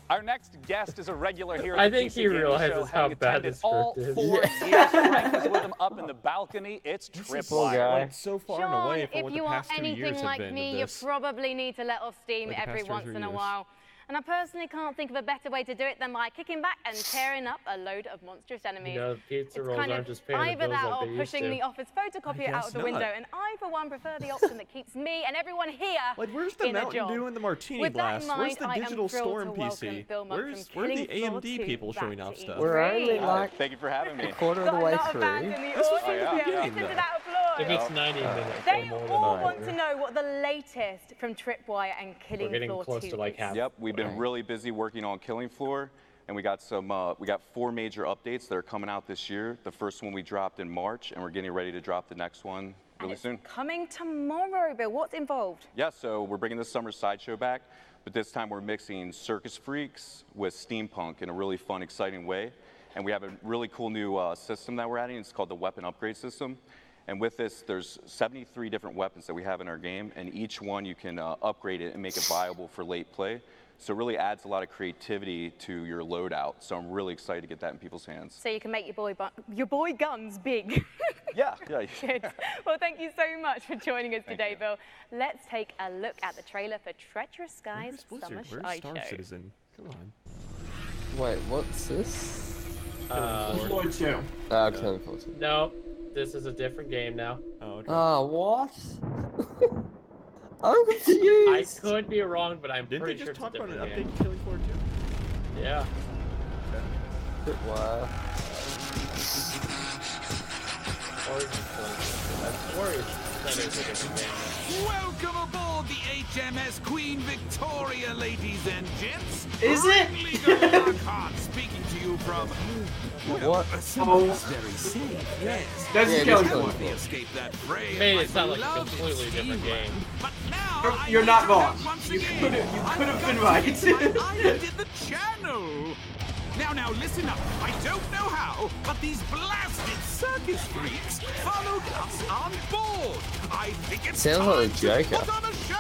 Our next guest is a regular here at I the think PC he Gaming realizes Show, how having bad attended this all script is. 4 years. Frank is with him up in the balcony. It's Tripwire. Like so far and Sean, away from if what you the are past 2 years anything have like been me, of you this. probably need to let off steam Like the every past 2 or once 3 in a years. while. And I personally can't think of a better way to do it than by kicking back and tearing up a load of monstrous enemies. You know, pizza It's rolls kind aren't of just paying the either bills that like or they used pushing to. the office photocopier out of the not. window, and I, for one, prefer the option that keeps me and everyone here Like, where's the in a Mountain job. Dew and the Martini With that Blast? in Where's mind, the I am Digital thrilled Store to in welcome PC? Bill Monk Where are from the Killing Floor AMD 2 people back showing to off stuff? We're only like Thank you for having me. a quarter of the way Got a band in through. the That's audience fine. here. Yeah, Listen to though. that applause. If it's 90 minutes They or more than all that, want to know what the latest from Tripwire and Killing we're getting Floor close 2 to like is. half. Yep, we've been really busy working on Killing Floor, and we got 4 major updates that are coming out this year. The first one we dropped in March, and we're getting ready to drop the next one really soon. Coming tomorrow, Bill. What's involved? Yeah, so we're bringing the summer sideshow back, but this time we're mixing Circus Freaks with steampunk in a really fun, exciting way. And we have a really cool new system that we're adding. It's called the Weapon Upgrade System. And with this, there's 73 different weapons that we have in our game, and each one you can upgrade it and make it viable for late play. So it really adds a lot of creativity to your loadout. So I'm really excited to get that in people's hands. So you can make your boy guns big. Yeah. Good. Well, thank you so much for joining us today, Bill. Let's take a look at the trailer for Treacherous Skies Summer Where's Shy Star Show. Citizen? Come on. Wait, what's this? Floor 2. Killing Floor 2. No, this is a different game now. Oh, okay. Oh, what? I'm confused. I could be wrong, but I'm Didn't pretty they sure just it's a talk about an different update game. to Killing Floor 2? Yeah. Wow. Origin Story. That's Warriors. That is a different game. Welcome aboard the HMS Queen Victoria, ladies and gents. Is it? Leader Lockhart speaking to you from... Well, What? someplace very safe, yes. That's Yeah, Killing that's Floor. Let me escape that fray. Made of it my sound like a beloved completely different steamroller. game. But now You're not wrong. once You again. could have been I've right. got my island in the channel. Now, listen up. I don't know how, but these blasted circus freaks followed us on board. I think it's Sounds like time a to Joker. put on a show.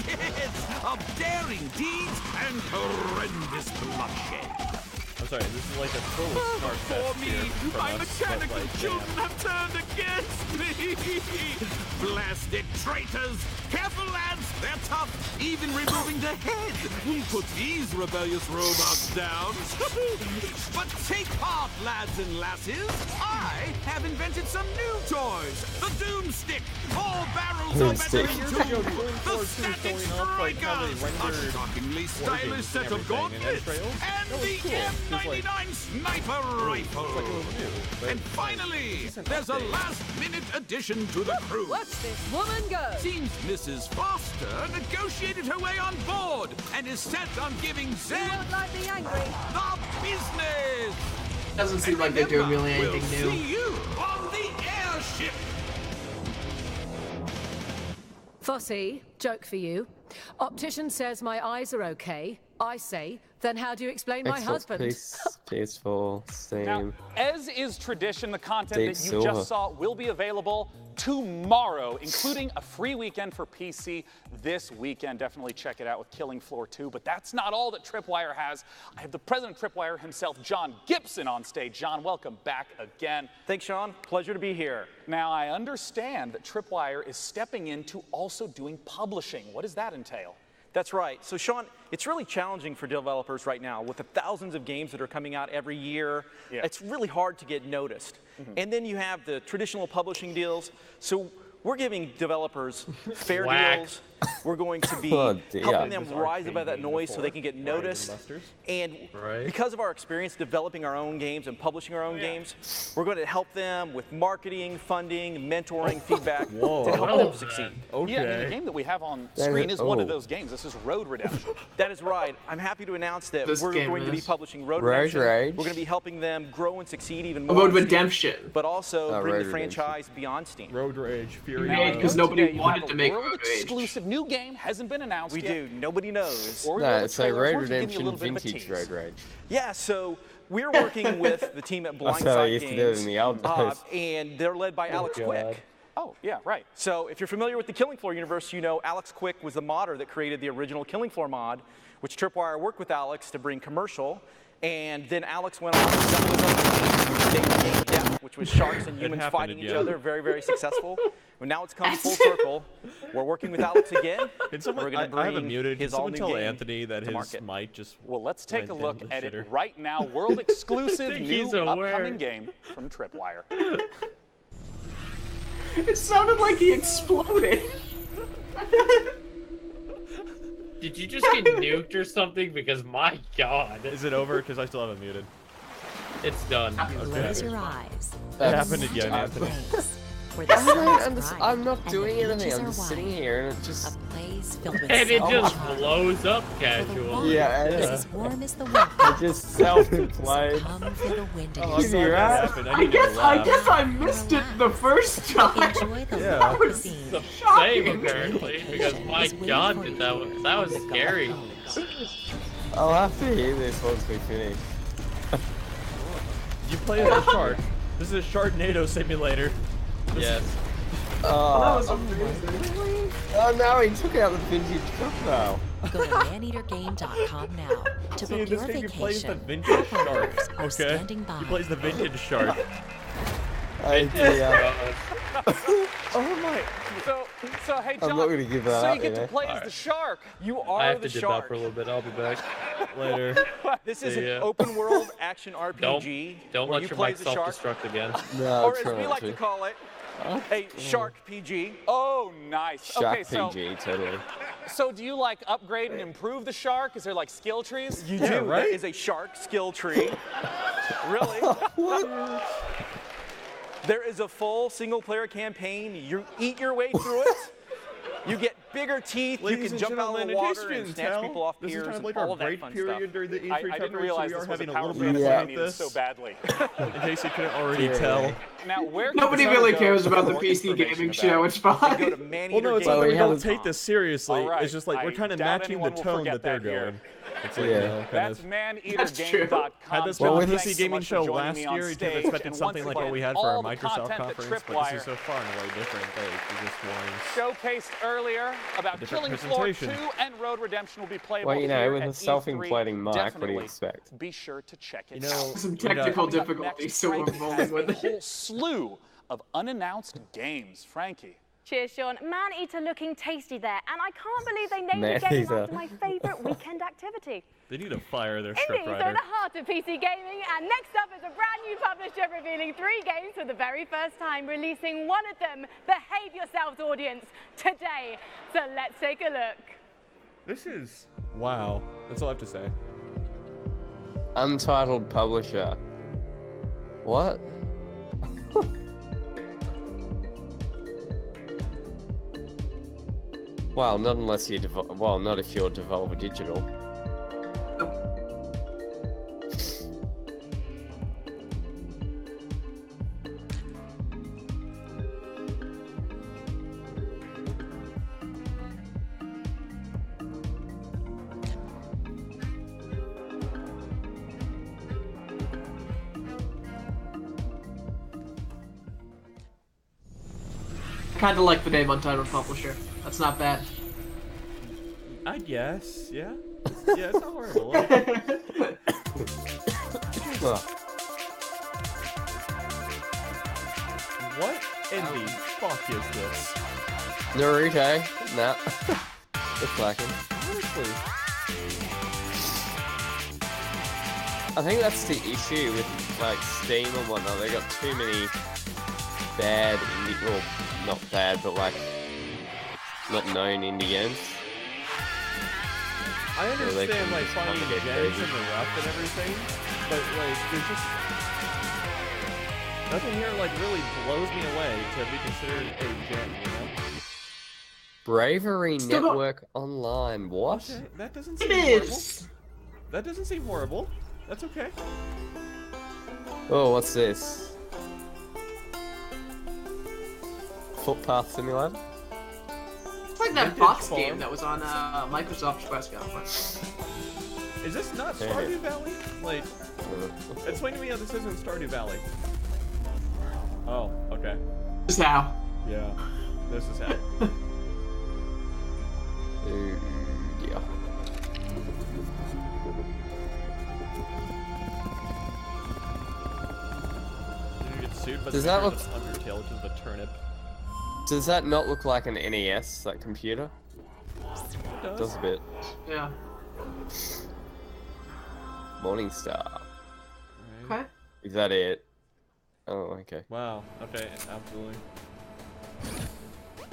Yes, of daring deeds and horrendous bloodshed. I'm sorry, this is like a full smart For fest me, here from my us, mechanical but, like, children have turned against me. Blasted traitors! Careful, lads, they're tough, even removing the head will put these rebellious robots down. But take heart, lads and lasses. I have invented some new toys. The Doomstick, 4 barrels of Doomstick. veteran Years ago, two. Killing Floor 2 The Static showing off, like, how they Strikers, a rendered shockingly Wargames stylish and set of everything in gauntlets, Entrails. and That was the cool. Just like, M99 sniper rifle. it's like a little new, but And finally, decent there's a update. last-minute addition to the crew. Watch this woman go. Seems Mrs. Foster negotiated her way on board and is set on giving You Zed won't like me angry. the business. Doesn't seem like they're doing really anything We'll new. see you on the airship. Fossey, joke for you. Optician says my eyes are okay. I say, then how do you explain my Xbox, husband? PS4, Steam. Now, as is tradition, the content Deep that you Silver. just saw will be available tomorrow, including a free weekend for PC this weekend. Definitely check it out with Killing Floor 2. But that's not all that Tripwire has. I have the president of Tripwire himself, John Gibson, on stage. John, welcome back again. Thanks, Sean. Pleasure to be here. Now, I understand that Tripwire is stepping into also doing publishing. What does that entail? That's right. So, Sean, it's really challenging for developers right now with the thousands of games that are coming out every year. Yeah. It's really hard to get noticed. And then you have the traditional publishing deals. So we're giving developers fair Whack. deals. We're going to be Oh, dear. helping them This rise arcade above that game noise so before, they can get Brian noticed. Busters. And Right. because of our experience developing our own games and publishing our own games, we're going to help them with marketing, funding, mentoring, feedback to help Oh, them succeed. Okay. Yeah, I mean, the game that we have on That screen is- is one of oh. those games. This is Road Redemption. That is right. I'm happy to announce that This we're game going to be is- publishing Road Road Redemption. Rage. We're going to be helping them grow and succeed even A more. Road on Steam, Redemption. But also Oh, bring Road the Redemption. franchise beyond Steam. Road Rage, Fury Yeah, Road. because nobody Today, you wanted have to a make world Road Rage. exclusive new game hasn't been announced We yet. do. Nobody knows. Or No, the it's a trailer. Road Why don't you give me a Redemption little bit of a Vintage tease? Road Rage. Yeah, so we're working with the team at That's how I Blindside used to do it Games. in the old days. And they're led by Alex God. Quick. Oh, yeah, right. So if you're familiar with the Killing Floor universe, you know Alex Quick was the modder that created the original Killing Floor mod, which Tripwire worked with Alex to bring commercial. And then Alex went on to double his own game Death, which was sharks and humans happened fighting each again. other. Very, very successful. But now it's come full circle. We're working with Alex again. Can someone, We're going to I have it bring muted. Can his someone all-new tell game Anthony that to his market. mic just Well, let's take a went look down the at it shitter? right now. World exclusive think new he's aware. upcoming game from Tripwire. It sounded like he exploded. Did you just get nuked or something? Because my god. Is it over? Because I still have it muted. It's done. Close your eyes. That happened again, Anthony. Where the sun is bright I'm not and doing the anything. beaches I'm are just wide. sitting here and it just. A place filled with And it sun just and charm. blows up Where the casual. water Yeah, is yeah. as warm as the wind. I just self-implied. Come for the wind in Oh, your I'm Give sorry me that that. happened. I I needed to guess I laugh. guess I missed it the first time. Enjoy the Yeah. look of the was scene. The Shocking. same apparently, because my god, did that was scary. I'll have to hear this once we finish. You play as a shark. This is a Sharknado simulator. Yes. Oh, That was amazing. oh no, he took out the vintage truck now. Go to maneatergame.com now to See, book this your game plays the vacation. vintage shark. Operators are Okay. standing by. He plays the vintage shark. Oh my. So hey, John. I'm not gonna give that so up, you get you to know. play as the shark. You I are have the to dip out shark. for a little bit. I'll be back Later. This is See an ya. open world action RPG. Don't where let you your play mic as a shark. self-destruct again. No, Or as try we not like to call it, a Shark PG. Oh, nice. Shark Okay, so PG, totally. so do you like upgrade and improve the shark? Is there like skill trees? You Yeah, do. right? That is a shark skill tree. Really? There is a full single-player campaign. You eat your way through it. You get bigger teeth. You Ladies can and jump out of gentlemen, the in case water you and didn't snatch tell, people off this is piers kind of and like all our of that break fun period stuff. during the E3 I coverage, didn't so realize we are this was a having a Power little bit of Fantasy fun I with needed this. so badly. In case you couldn't already tell. Now, where Nobody can really go cares for about the more PC information gaming about show. it? It's You can fine. go to Well, no, it's not that we don't take this seriously. All right. It's just like we're I kind of doubt matching the anyone will tone forget that they're that here. going. It's like, Yeah. you know, kind That's of. maneatergame.com. Had this Well, been with the this- PC Gaming Show joining last me on year, you'd have stage, expected and something once like what we again, had for our all the Microsoft content that conference, but this Tripwire is so far and away different. Like, just one. Showcased earlier about Different Killing Floor 2 presentation. and Road Redemption will be playable Well, you know, here with at a self-inflating E3. mic, what do you Definitely expect? Be sure to check it You know, out. Some we got- technical Coming up difficulties, next, so we're Frankie rolling has with a it. whole slew of unannounced games. Frankie. Cheers, Sean. Man-eater looking tasty there, and I can't believe they named the game Man-eater. after my favourite weekend activity. They need to fire their Indies are scriptwriter. the heart of PC gaming, and next up is a brand new publisher revealing 3 games for the very first time, releasing one of them, Behave Yourselves audience, today. So let's take a look. This is wow. That's all I have to say. Untitled publisher. What? Well, not unless you well, not if you're Devolver Digital. Kind of like the name Untitled Publisher. That's not bad. I guess, yeah. Yeah, it's not horrible. What in the fuck is this? Naruto? Nah. It's lacking. Honestly. I think that's the issue with like Steam and whatnot. They got too many bad indie, well, not bad, but like not known indie games. I So they understand can like just finding kinda get gems crazy. in the rough and everything, but like there's just nothing here like really blows me away to be considered a gem, you know? Bravery Still got- Network Online. What? Okay, that doesn't It seem horrible. is. That doesn't seem horrible. That's okay. Oh, what's this? Footpath Simulator? It's like that Vintage Fox Farm. game that was on Microsoft's press conference. Is this not Yeah. Stardew Valley? Like, explain to me how this isn't Stardew Valley. Oh, okay. This is how. Yeah, this is how. Yeah. Did you get sued by Does the that makers of Undertale, which is the turnip? Does that not look like an NES, that computer? It Does a bit. Yeah. Morningstar. Okay. Is that it? Oh, okay. Wow. Okay, absolutely.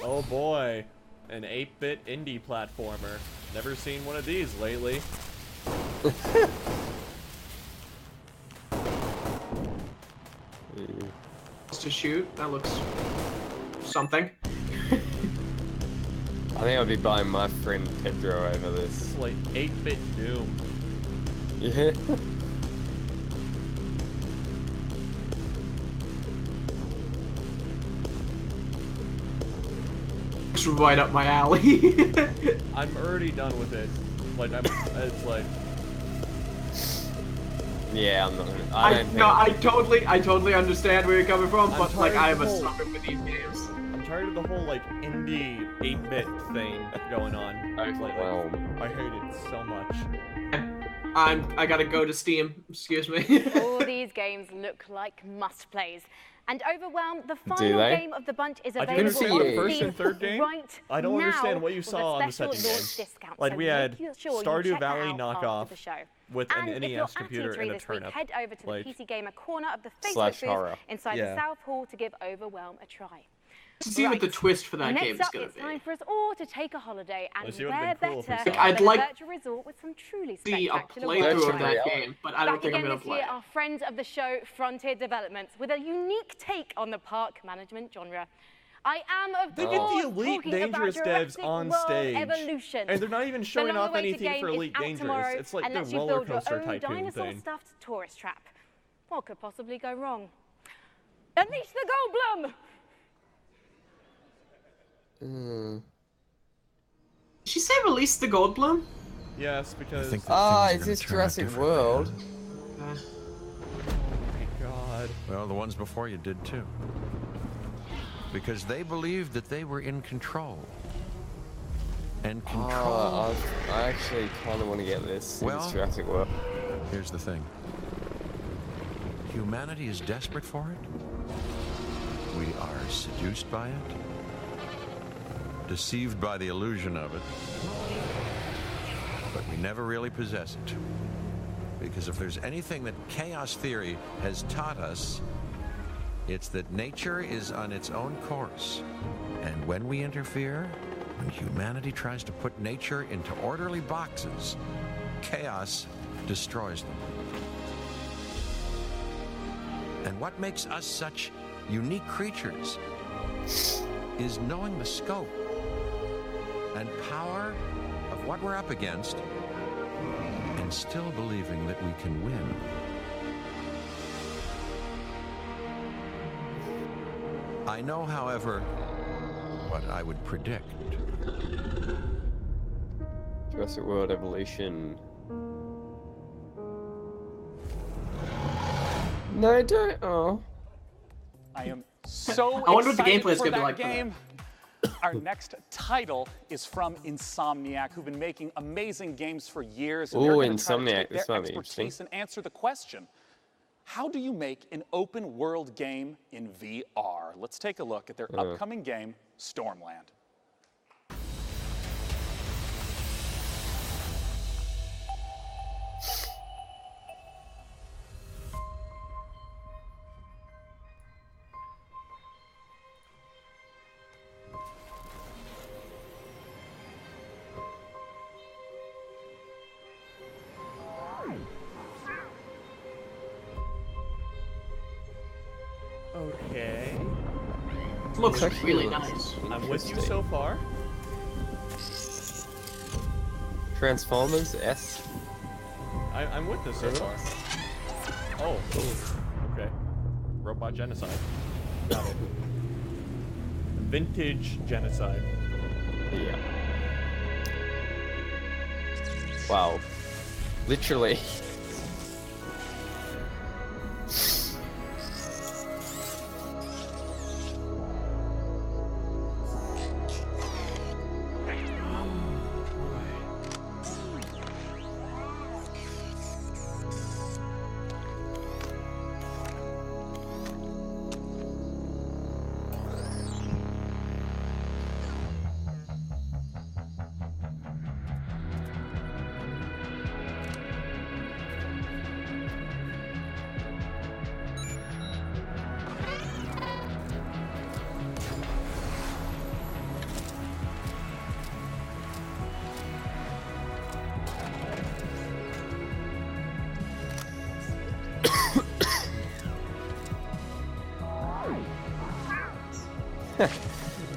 Oh boy, an 8-bit indie platformer. Never seen one of these lately. Just to shoot. That looks something. I think I'll be buying my friend Pedro over this. It's like 8-bit Doom. Yeah. It's right up my alley. I'm already done with it. Like it's like Yeah, I'm not. I don't think. I totally understand where you're coming from, I'm but like tired I of am the a whole- sucker for these games. I'm tired of the whole like indie 8-bit thing going on. Lately. I hate it so much. I gotta go to Steam. Excuse me. All these games look like must-plays. And Overwhelmed, the final they? game of the bunch, is I available didn't see on the first Steam and third game. right I don't now understand what you with a saw on the special second game. launch discount. Like So we had make sure you Stardew check that Valley out knockoff after the show. with And an if you're NES at computer E3 and a this week, turnip. head over to Like- the PC Gamer corner of the Facebook Slash booth horror. inside Yeah. the South Hall to give Overwhelm a try. To see what the twist for that Next game is up, gonna it's be. time for us all to take a holiday, and Let's see what where would've been cool if we better saw. I'd than like a virtual resort with some truly See a spectacular playthrough of world. that game, but I don't Back think I'm again gonna this play. year, our friends of the show, Frontier Developments, with a unique take on the park management genre. I am, of They course, get the Elite talking Dangerous about devs Jurassic on World stage, Evolution. and they're not even The showing off long-awaited anything game for is Elite out Dangerous. tomorrow It's like and the lets you roller build your coaster own tycoon dinosaur thing. stuffed tourist trap. What could possibly go wrong? Unleash the Goldblum! Mm. Did she say release the Goldblum? Yes, because. Is this Jurassic World? Oh my god. Well, the ones before you did too. Because they believed that they were in control. And control. I actually kind of want to get this. Well, This Jurassic World. Here's the thing. Humanity is desperate for it. We are seduced by it. Deceived by the illusion of it. But we never really possess it. Because if there's anything that chaos theory has taught us, it's that nature is on its own course. And when we interfere, when humanity tries to put nature into orderly boxes, chaos destroys them. And what makes us such unique creatures is knowing the scope and power of what we're up against and still believing that we can win. I know, however, what I would predict. Jurassic World Evolution. No, don't. Oh. I am so I wonder what the excited gameplay is for gonna be that like for that. game. Our next title is from Insomniac, who've been making amazing games for years. And they're Ooh, gonna try to Insomniac, take this their might be interesting. expertise and answer the question: how do you make an open world game in VR? Let's take a look at their upcoming game, Stormland. Okay. Looks really nice. I'm with you so far. Transformers S. I'm with this so far. Oh. Okay. Robot genocide. Got it. Vintage genocide. Yeah. Wow. Literally.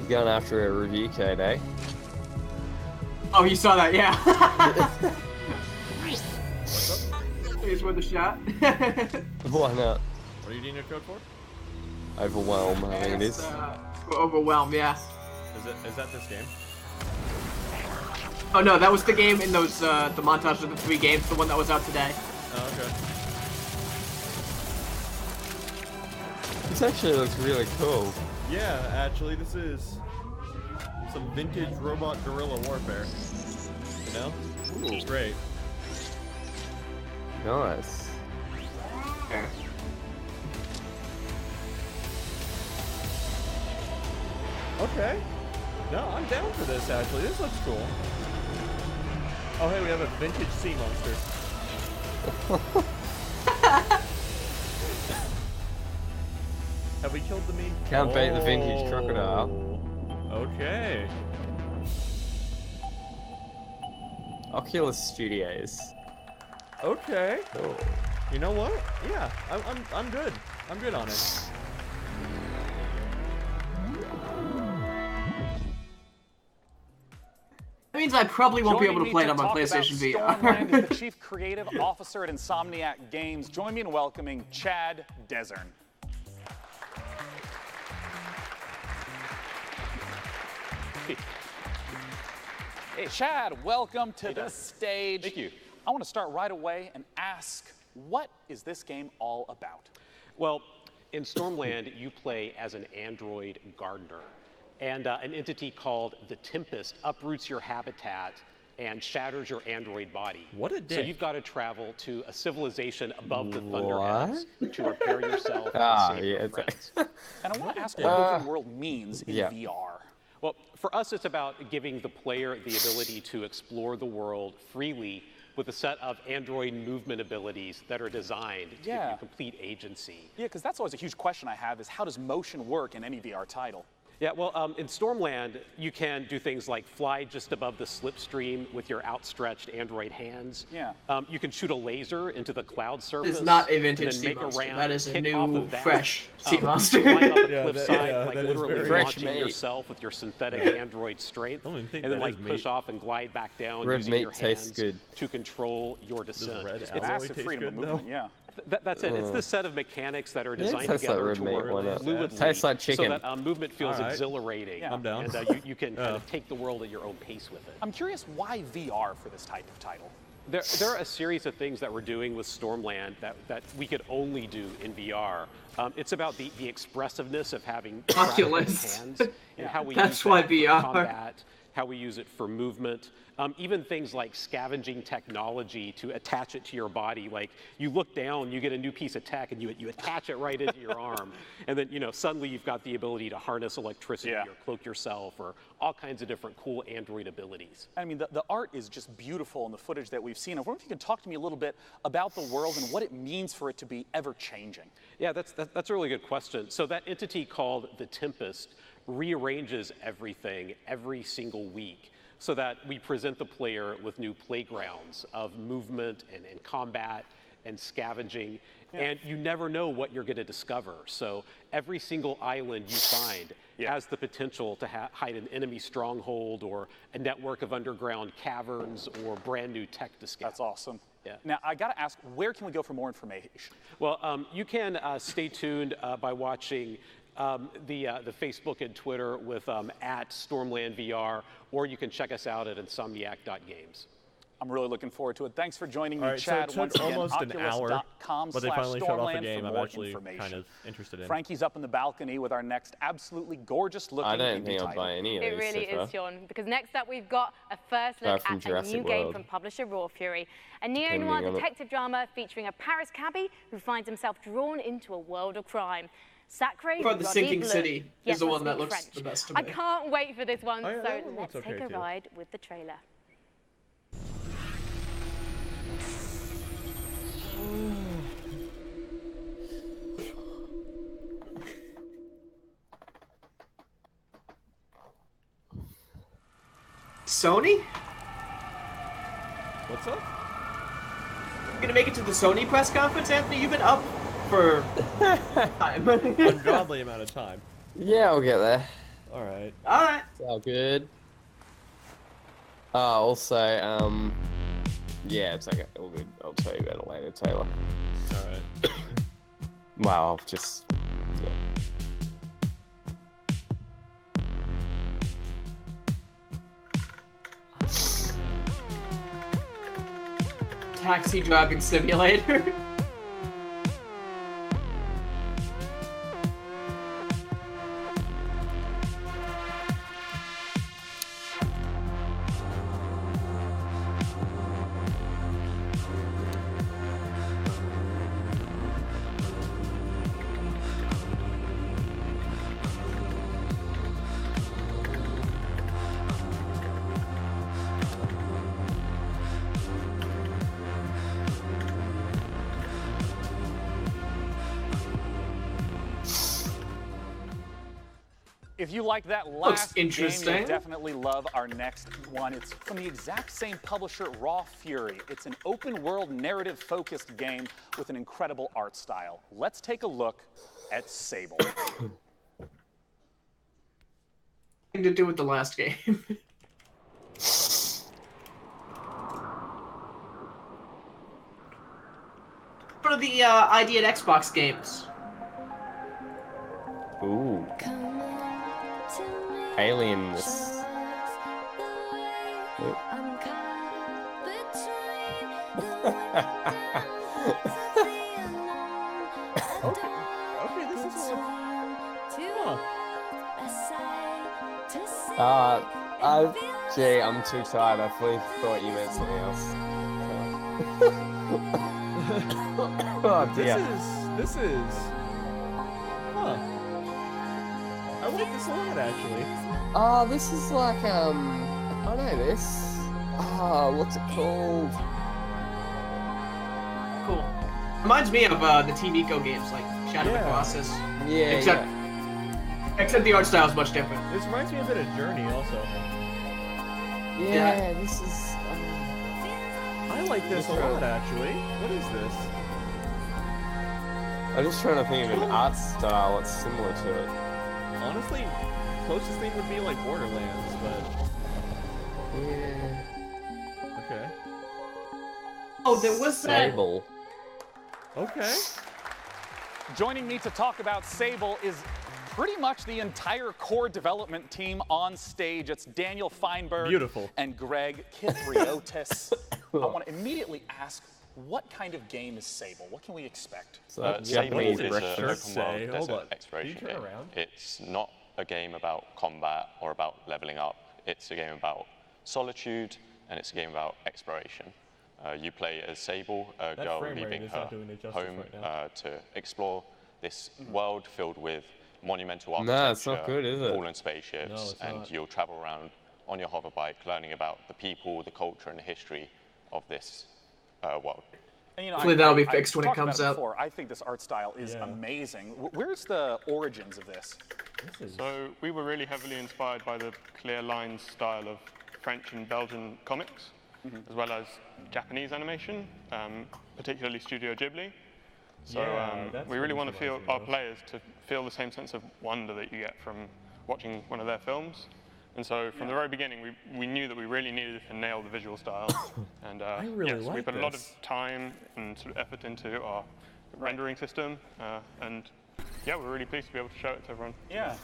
Going after a review code, eh? Oh, you saw that, yeah. Here's worth a shot. Why not? What are you needing a code for? Overwhelm, I think it is. Overwhelm, yeah. Is that this game? Oh no, that was the game in those the montage of the 3 games, the one that was out today. Oh, okay. This actually looks really cool. Yeah, actually, this is some vintage robot guerrilla warfare. You know? Ooh. Great. Nice. Okay. No, I'm down for this, actually. This looks cool. Oh, hey, we have a vintage sea monster. Have we killed the meat? Can't bait the vintage crocodile. Okay. Oculus Studios. Okay. Cool. You know what? Yeah, I'm good. I'm good on it. means I probably won't be Joining able to me play it on my talk PlayStation about VR. Stormland is the Chief Creative Officer at Insomniac Games. Join me in welcoming Chad Desern. Hey, Chad, welcome to the stage. Thank you. I want to start right away and ask, what is this game all about? Well, in Stormland, you play as an android gardener, and an entity called the Tempest uproots your habitat and shatters your android body. What a So dick. you've got to travel to a civilization above the Thunderheads to repair yourself and save your friends. And I want to ask what open world means in yeah. VR. Well, for us, it's about giving the player the ability to explore the world freely with a set of android movement abilities that are designed to give Yeah. you complete agency. Yeah, because that's always a huge question I have is how does motion work in any VR title? Yeah, well, in Stormland, you can do things like fly just above the slipstream with your outstretched android hands. Yeah. You can shoot a laser into the cloud surface. It's not a and vintage then Sea make Monster. a ramp, That is a kick new, off of that, fresh Sea Monster. Climb up a Yeah, cliffside, like that is literally very fresh, launching mate. yourself with your synthetic android strength, don't even think and then that like is push meat. off and glide back down Red using meat your tastes hands good. to control your descent. red It's alloy Massive taste freedom of good, though? movement, yeah. That's it. It's this set of mechanics that are Yeah, it designed tastes like together red to meat, work why not? fluidly, Tastes like so chicken. that movement feels All right. exhilarating. Yeah. I'm down. And you can kind of take the world at your own pace with it. I'm curious why VR for this type of title? There are a series of things that we're doing with Stormland that we could only do in VR. It's about the expressiveness of having Oculus. hands and how we That's use why that for VR. combat, how we use it for movement. Even things like scavenging technology to attach it to your body. Like you look down, you get a new piece of tech, and you attach it right into your arm, and then suddenly you've got the ability to harness electricity or cloak yourself, or all kinds of different cool android abilities. I mean, the art is just beautiful in the footage that we've seen. I wonder if you can talk to me a little bit about the world and what it means for it to be ever-changing. Yeah, that's a really good question. So that entity called the Tempest rearranges everything every single week, so that we present the player with new playgrounds of movement and combat and scavenging, and you never know what you're going to discover. So every single island you find has the potential to hide an enemy stronghold or a network of underground caverns or brand new tech to scout. That's awesome. Yeah. Now, I got to ask, where can we go for more information? Well, you can stay tuned by watching the Facebook and Twitter with at Stormland VR, or you can check us out at insomniac.games. I'm really looking forward to it. Thanks for joining me, All right, so Chad. it Once took again, almost an hour, but they finally showed off the Oculus.com/Stormland game for I'm more actually information. kind of interested in. Frankie's up in the balcony with our next absolutely gorgeous looking I don't indie think I'll title. buy any of It these really so far. is, Sean, because next up we've got a first look from at a Jurassic new game World. from publisher Raw Fury, a neo-noir Depending on it. detective drama featuring a Paris cabbie who finds himself drawn into a world of crime. Sacre Or The Sinking Bleu. City is Yes, the I one that speak looks French. the best to I me. can't wait for this one, Oh, yeah, so that one let's looks take okay, a too. ride with the trailer. Sony? What's up? You gonna make it to the Sony press conference, Anthony? You've been up for time. Ungodly amount of time. Yeah, I'll get there. All right. All right. It's all good. Also, yeah, it's okay. All good. I'll tell you about it later, Taylor. All right. Wow, I'll just. Yeah. Taxi driving simulator. If you like that Looks last game, interesting. you'll definitely love our next one. It's from the exact same publisher, Raw Fury. It's an open-world, narrative-focused game with an incredible art style. Let's take a look at Sable. Nothing to do with the last game. one of the ID at Xbox games. Ooh. Aliens. Okay, this is Gee, I'm too tired. I fully thought you meant something else. Oh dear. This is. Huh. I like this a lot, actually. Oh, this is like I know this. Oh, what's it called? Cool. Reminds me of the Team Eco games like Shadow of the Colossus. Yeah. Except the art style is much different. This reminds me a bit of Journey, also. Yeah, this is. I like this a lot, actually. What is this? I'm just trying to think of an art style that's similar to it. Honestly, closest thing would be like Borderlands, but. Yeah. Okay. Oh, there was that. Sable. Okay. Joining me to talk about Sable is pretty much the entire core development team on stage. It's Daniel Feinberg Beautiful. and Greg Kithriotis. I want to immediately ask, what kind of game is Sable? What can we expect? Sable is an open say? world Hold desert on. exploration Can you turn game. around? It's not a game about combat or about leveling up. It's a game about solitude, and it's a game about exploration. You play as Sable, a That girl frame rate leaving is her not doing it justice home right now. to explore this world filled with monumental No, architecture, it's not good, is it? fallen spaceships, No, it's and not. you'll travel around on your hoverbike learning about the people, the culture, and the history of this world. And, you know, Hopefully that'll be fixed when it talked about comes out. before. I think this art style is amazing. Where's the origins of this? So we were really heavily inspired by the clear lines style of French and Belgian comics, as well as Japanese animation, particularly Studio Ghibli. So we really want to feel our players to feel the same sense of wonder that you get from watching one of their films. And so from the very beginning, we knew that we really needed to nail the visual style. And really yes, we like put a lot of this. time and sort of effort into our rendering system. And yeah, we're really pleased to be able to show it to everyone. Yeah.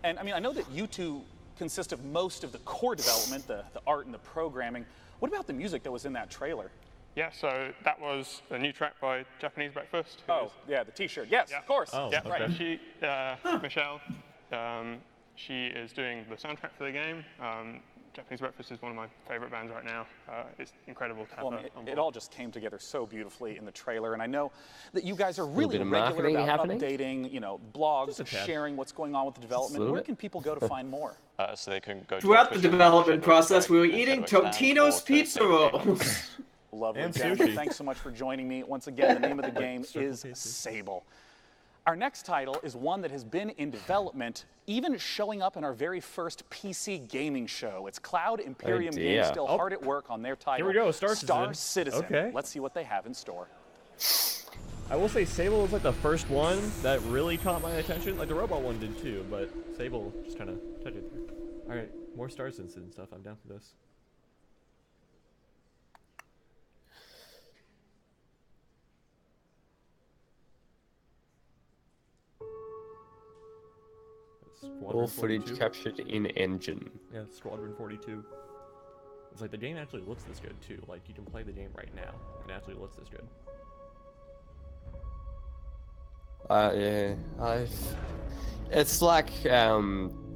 And I mean, I know that you two consist of most of the core development, the art and the programming. What about the music that was in that trailer? Yeah, so that was a new track by Japanese Breakfast. Oh, yeah, the T-shirt. Yes, of course. Oh, Yeah, okay. she, Michelle, she is doing the soundtrack for the game. Japanese Breakfast is one of my favorite bands right now. It's incredible to have Well, her I mean, on it board. all just came together so beautifully in the trailer, and I know that you guys are really bit of regular marketing about happening? updating, you know, blogs, Just a tad. sharing what's going on with the development. little Where bit. can people go to find more? So they can go to Throughout our the Twitter, development Shadow process, we were Strike, eating Shadow Expanse, Totino's or pizza Totino's rolls. Lovely, And gentlemen. sushi. Thanks so much for joining me. Once again, the name of the game Circle is K. Sable. Our next title is one that has been in development, even showing up in our very first PC gaming show. It's Cloud Imperium dear. Games, still hard at work on their title. Here we go, Star Citizen. Citizen. Okay. Let's see what they have in store. I will say Sable was like the first one that really caught my attention. Like the robot one did too, but Sable just kind of touched it through. All right, more Star Citizen stuff. I'm down for this. All footage 42. captured in engine. Yeah, Squadron 42. It's like the game actually looks this good too. Like you can play the game right now, and it actually looks this good. Yeah, it's like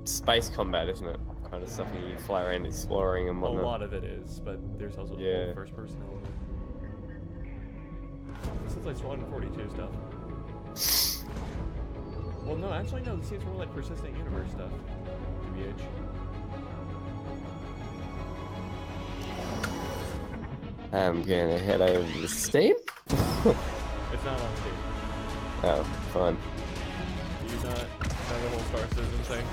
space combat, isn't it? Kind of stuff you fly around exploring and A whatnot. lot of it is, but there's also the Yeah. whole first-person element. This is like Squadron 42 stuff. Well, no, actually, no. This seems more like Persistent Universe stuff. TBH. I'm gonna head over to Steam. It's not on Steam. Oh, fine. Do you not have the whole Star Citizen thing?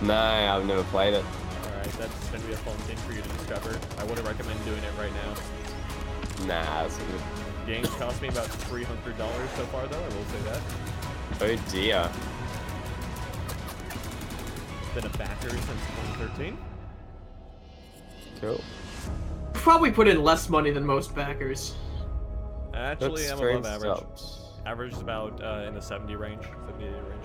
No, I've never played it. Alright, that's gonna be a fun thing for you to discover. I wouldn't recommend doing it right now. Nah, it's good. Games cost me about $300 so far, though, I will say that. Oh dear. Been a backer since 2013. Cool. Probably put in less money than most backers. Actually, That I'm stream above average. stops. Average is about in the 70 range, 70 range.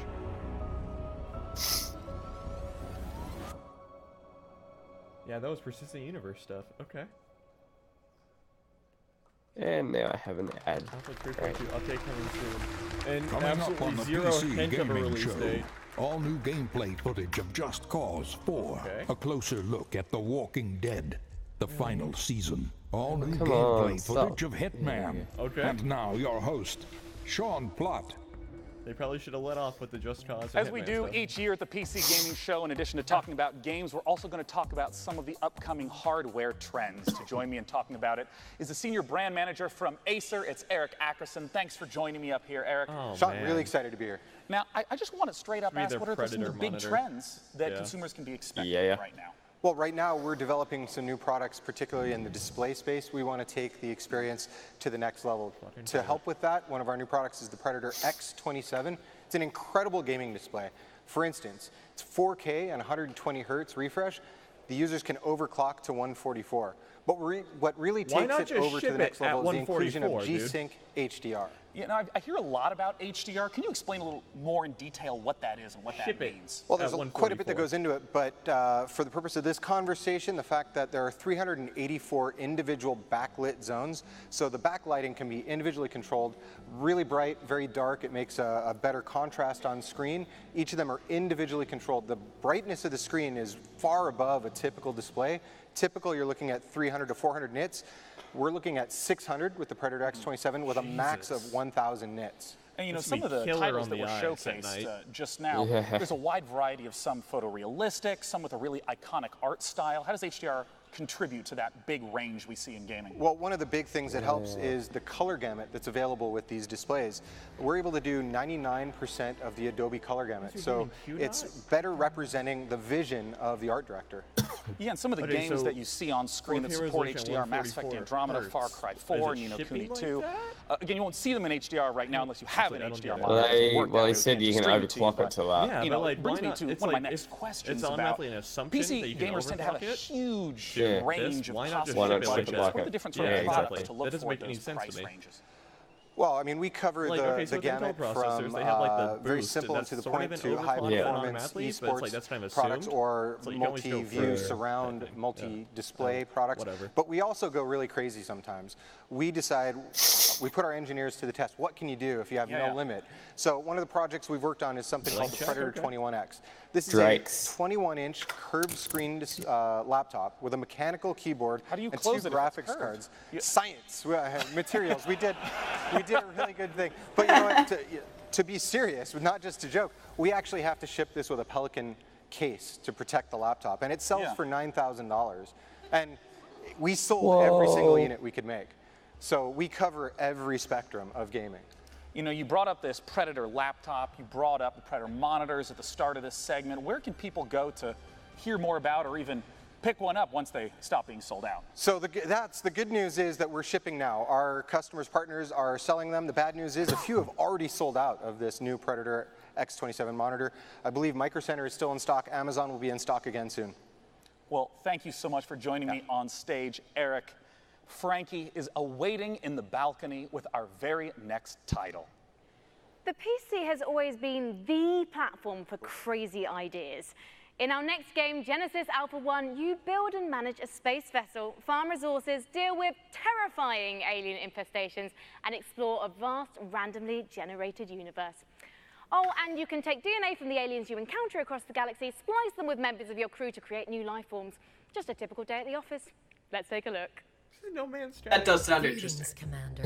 Yeah, that was persistent universe stuff. Okay. And now I have an ad. Alpha 3.2 update coming soon. And Coming up on the absolutely zero PC hint of a Gaming release Show, date. all new gameplay footage of Just Cause 4. Okay. A closer look at The Walking Dead, the final season. All new Come gameplay on, footage stop. of Hitman. Okay. And now your host, Sean Plott. They probably should have let off with the Just Cause. and As we Hitman do stuff. each year at the PC Gaming Show, in addition to talking about games, we're also going to talk about some of the upcoming hardware trends. To join me in talking about it is the senior brand manager from Acer. It's Eric Ackerson. Thanks for joining me up here, Eric. Oh, Sean, man. really excited to be here. Now, I just want to straight up Should be ask, their what are some of the Predator big monitor. trends that Yeah. consumers can be expecting Yeah. right now? Well, right now we're developing some new products, particularly in the display space. We want to take the experience to the next level. To help with that, one of our new products is the Predator X27. It's an incredible gaming display. For instance, it's 4K and 120 hertz refresh. The users can overclock to 144. But what really Why takes not it just over to ship the next it at level is the inclusion of 144, dude? G-Sync HDR. You know, I hear a lot about HDR. Can you explain a little more in detail what that is and what that means? Well, there's quite a bit that goes into it, but for the purpose of this conversation, the fact that there are 384 individual backlit zones, so the backlighting can be individually controlled, really bright, very dark. It makes a better contrast on screen. Each of them are individually controlled. The brightness of the screen is far above a typical display. Typical, you're looking at 300 to 400 nits. We're looking at 600 with the Predator X27 with a max of 1,000 nits. And you know, This would some be of the killer titles on that the were eyes at showcased night. just now, Yeah. there's a wide variety of some photorealistic, some with a really iconic art style. How does HDR contribute to that big range we see in gaming? Well, one of the big things that helps is the color gamut that's available with these displays. We're able to do 99% of the Adobe color gamut, so it's better representing the vision of the art director. Yeah, and some of the Okay, games so that you see on screen that 4K support resolution, HDR, Mass Effect 144 Andromeda, hertz. Far Cry Is 4, it Ni no shipping Kuni like 2. that? Again, you won't see them in HDR right now unless you have an I don't HDR get it. monitor. Well, he said you can overclock it to that. Yeah, You but know, like, it brings why me not? to It's one of like, my next if questions it's about automatically an assumption PC that you can gamers tend to have a overclock it. huge Yeah. range of Why not just possible ship it like budgets. that? What are the different sort Yeah, of products exactly. to look That doesn't for make at any those sense to price me. ranges? Well, I mean, we cover Like, the, okay, so the with Intel gamut processors, from they have like the very boost, simple and that's to the sort of point been to high overclocked performance automatically, but it's like, that's kind of products assumed. or So you can always go multi-view for- surround, multi-display products. whatever. But we also go really crazy sometimes. We decide, we put our engineers to the test. What can you do if you have no limit? So one of the projects we've worked on is something called the Predator 21X. This is Drakes. a 21-inch curved screen laptop with a mechanical keyboard How do you and close two it if it's graphics curved? cards. Science, materials. We did a really good thing. But you know what? To be serious, not just to joke, we actually have to ship this with a Pelican case to protect the laptop, and it sells for $9,000. And we sold every single unit we could make. So we cover every spectrum of gaming. You know, you brought up this Predator laptop, you brought up the Predator monitors at the start of this segment. Where can people go to hear more about or even pick one up once they stop being sold out? So that's the good news is that we're shipping now. Our customers, partners are selling them. The bad news is a few have already sold out of this new Predator X27 monitor. I believe Micro Center is still in stock. Amazon will be in stock again soon. Well, thank you so much for joining me on stage, Eric. Frankie is awaiting in the balcony with our very next title. The PC has always been the platform for crazy ideas. In our next game, Genesis Alpha 1, you build and manage a space vessel, farm resources, deal with terrifying alien infestations, and explore a vast, randomly generated universe. Oh, and you can take DNA from the aliens you encounter across the galaxy, splice them with members of your crew to create new life forms. Just a typical day at the office. Let's take a look. No Man's Sky. That does sound Greetings, interesting. Commander.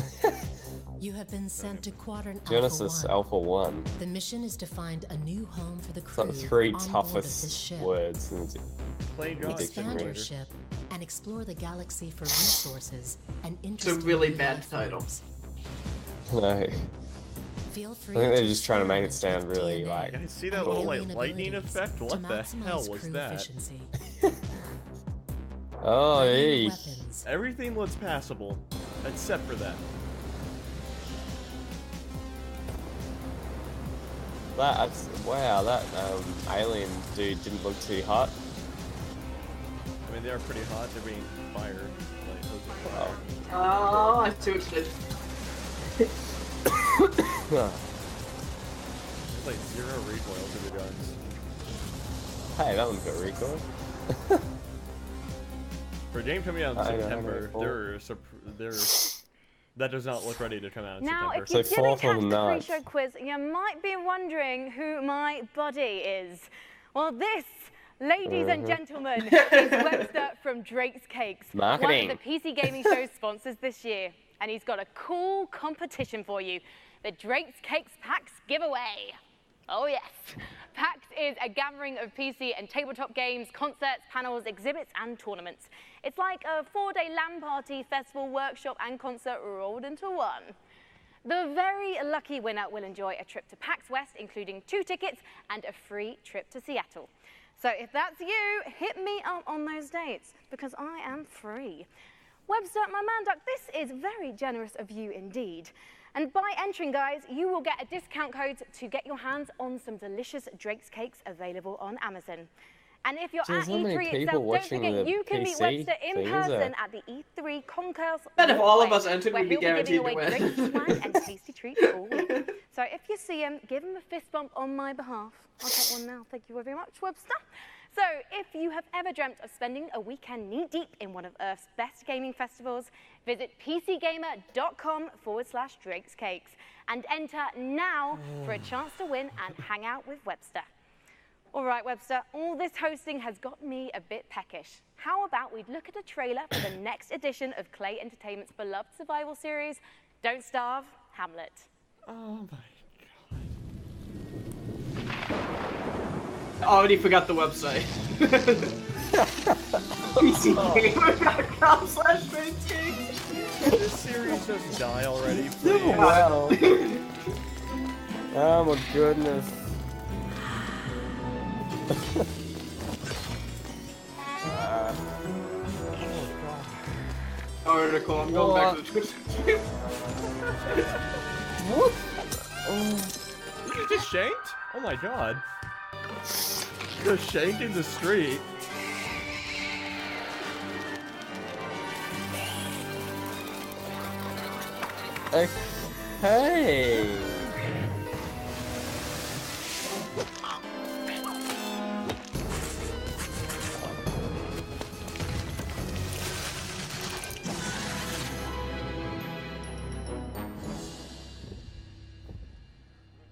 You have been sent to Quadrant Genesis Alpha 1. Alpha 1. The mission is to find a new home for the It's crew like the three on board of this toughest ship. words in Play God. Expand your ship and explore the galaxy for resources and It's a interesting really new bad life title. forms. No. Feel I free think they're to just trying to make it experiment sound with really DNA like. I see that and little like alien lightning abilities effect. to What the maximize hell was crew that? efficiency. Oh, Bring eesh. weapons. Everything looks passable, except for that. Wow, that alien dude didn't look too hot. I mean, they are pretty hot. They're being fired. Like, those are fire. Oh, I'm too excited. There's like 0 recoil to the guns. Hey, that one's got recoil. For a game coming out in I know, September, I know. that does not look ready to come out in Now, September. if you didn't catch the pre-show quiz, you might be wondering who my buddy is. Well, this, ladies and gentlemen, is Webster from Drake's Cakes, Marketing. one of the PC gaming show's sponsors this year. And he's got a cool competition for you, the Drake's Cakes PAX giveaway. Oh yes. PAX is a gathering of PC and tabletop games, concerts, panels, exhibits, and tournaments. It's like a 4-day LAN party, festival, workshop, and concert rolled into one. The very lucky winner will enjoy a trip to PAX West, including 2 tickets and a free trip to Seattle. So if that's you, hit me up on those dates, because I am free. Webster, my man duck, this is very generous of you indeed. And by entering, guys, you will get a discount code to get your hands on some delicious Drake's Cakes available on Amazon. And if you're There's at not many E3 people itself, don't watching forget the you can meet PC Webster in thing, is person there? at the E3 Concourse. Bet if all of Walkway, us entered, where we'd be he'll be giving guaranteed away to win. drinks, wine, and tasty treats all week. So if you see him, give him a fist bump on my behalf. I'll take one now. Thank you very much, Webster. So if you have ever dreamt of spending a weekend knee-deep in one of Earth's best gaming festivals, visit pcgamer.com/Drake's Cakes and enter now for a chance to win and hang out with Webster. All right, Webster, all this hosting has got me a bit peckish. How about we look at a trailer for the next edition of Clay Entertainment's beloved survival series, Don't Starve, Hamlet. Oh my. I already forgot the website. PCGamer.com/Drake's Cakes. This series doesn't die already, please. Wow. Oh my goodness. Article, I'm going back to the Twitch. What? Did you just shanked? Oh my god. Just shanked in the street. Hey.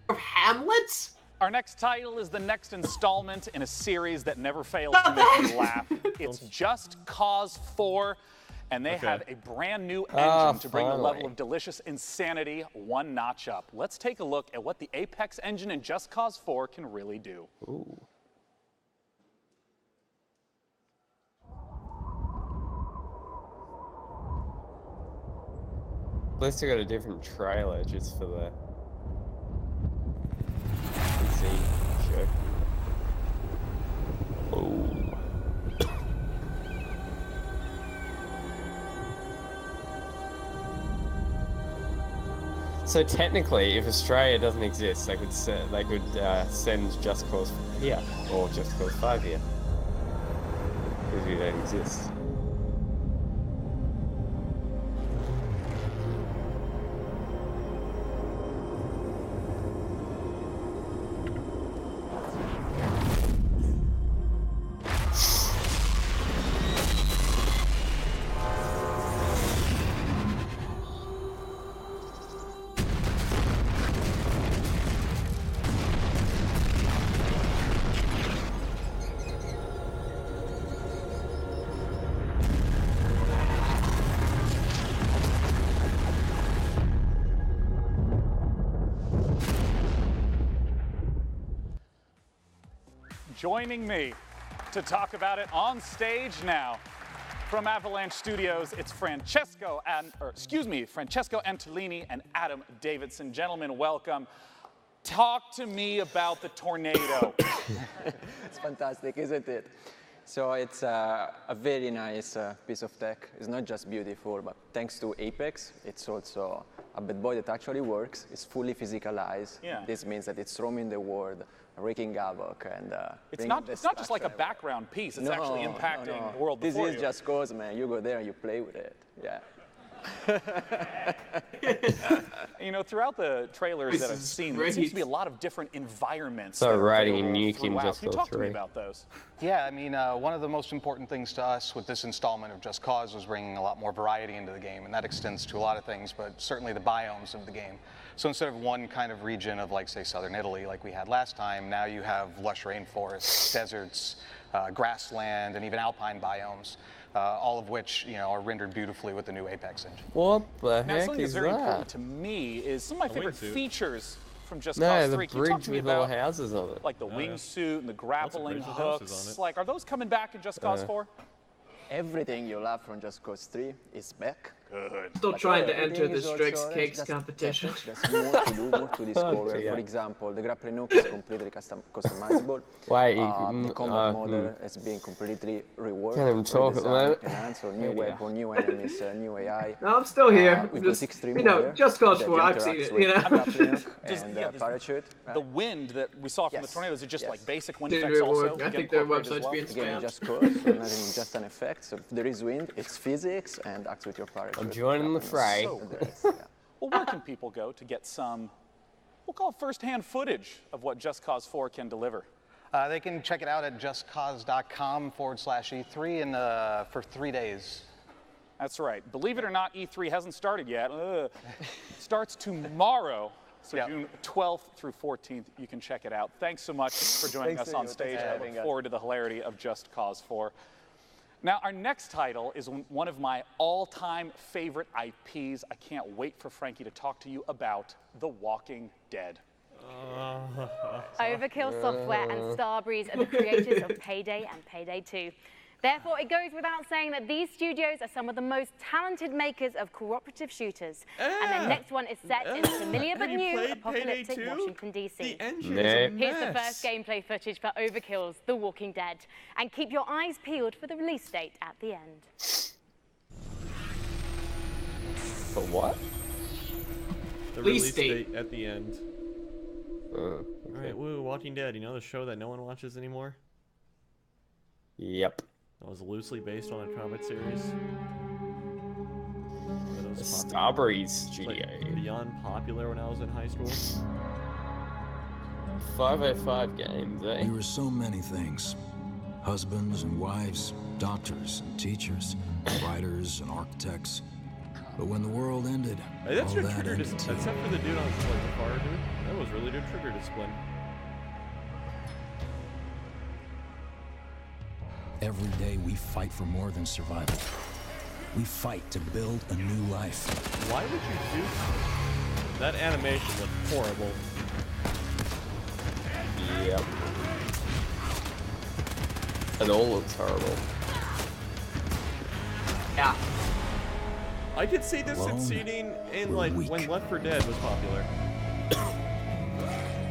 Hamlet? Our next title is the next installment in a series that never fails to make me laugh. It's Just Cause 4, and they have a brand new engine to bring the level of delicious insanity one notch up. Let's take a look at what the Apex engine in Just Cause 4 can really do. Ooh. At least I got a different trailer just for the PC show. Oh. So technically, if Australia doesn't exist, they could send Just Cause here or Just Cause 5 here because we don't exist. Joining me to talk about it on stage now, from Avalanche Studios, it's Francesco Antolini and Adam Davidson. Gentlemen, welcome. Talk to me about the tornado. It's fantastic, isn't it? So it's a very nice piece of tech. It's not just beautiful, but thanks to Apex, it's also a bad boy that actually works. It's fully physicalized. Yeah. This means that it's roaming the world, wreaking havoc, and It's not just like a background piece. It's actually impacting the world This before is you. Just Cause, man. You go there and you play with it. Yeah. You know, throughout the trailers This that I've is seen, there great. seems to be a lot of different environments. So that are riding available Nuke in throughout. Just Can you Cause talk to me 3. about those? Yeah, I mean, one of the most important things to us with this installment of Just Cause was bringing a lot more variety into the game, and that extends to a lot of things, but certainly the biomes of the game. So instead of one kind of region of, like, say, southern Italy, like we had last time, now you have lush rainforests, deserts, grassland, and even alpine biomes, all of which, you know, are rendered beautifully with the new Apex engine. What the Now, heck something that's is very important that? to me is some of my favorite wingsuit. features from Just No, Cause the 3. Can you talk bridge to me with all about houses on it. like the wingsuit and the grappling bridge with houses on hooks? it. Like, are those coming back in Just Cause 4? Everything you love from Just Cause 3 is back. Good. Still trying to enter Everything the is Strix also Cakes just competition. There's more to do, more to discover. yeah. For example, the grappling hook is completely customizable. Wait, the combat model has been completely reworked. Can't even talk at the moment. Enhanced, so new weapon, new enemies, new AI. No, I'm still here. We've Just, got Extreme you know, Warrior Just Cause that 4, I've seen interacts it, with you know. grappling hook Just- and yeah, this- parachute. The wind that we saw from the Yes. tornadoes are just like basic wind Did effects it also. work? I get think their incorporated as website's well. being Again, spammed. Just Cause, so not even just an effect. So if there is wind, it's physics and acts with your parachute. I'm joining the fray. So well, where can people go to get some, we'll call it first-hand footage of what Just Cause 4 can deliver? They can check it out at justcause.com/E3 and for 3 days. That's right. Believe it or not, E3 hasn't started yet. Starts tomorrow. So June 12th through 14th, you can check it out. Thanks so much for joining Thanks us to on you. stage. Thanks for I having look us. forward to the hilarity of Just Cause 4. Now, our next title is one of my all-time favorite IPs. I can't wait for Frankie to talk to you about The Walking Dead. Overkill Software and Starbreeze are the creators of Payday and Payday 2. Therefore, it goes without saying that these studios are some of the most talented makers of cooperative shooters. And their next one is set in familiar but Have you new played apocalyptic Payday 2? Washington, D.C. The engine is a Here's the mess. first gameplay footage for Overkill's The Walking Dead. And keep your eyes peeled for the release date at the end. For what? The Release release date at the end. Alright, woo, Walking Dead. You know the show that no one watches anymore? Yep. That was loosely based on a comic series. The Starbreeze Studio. Like beyond popular when I was in high school. 505 games, eh? We were so many things. Husbands and wives, doctors and teachers, writers and architects. But when the world ended, Hey, that's all your that trigger ended discipline. too. Except for the dude on like the far dude. That was really good trigger discipline. Every day we fight for more than survival. We fight to build a new life. Why would you do that? That animation looked horrible. Yep. It all looks horrible. Yeah. I could see this Alone, succeeding in like when Left 4 Dead was popular.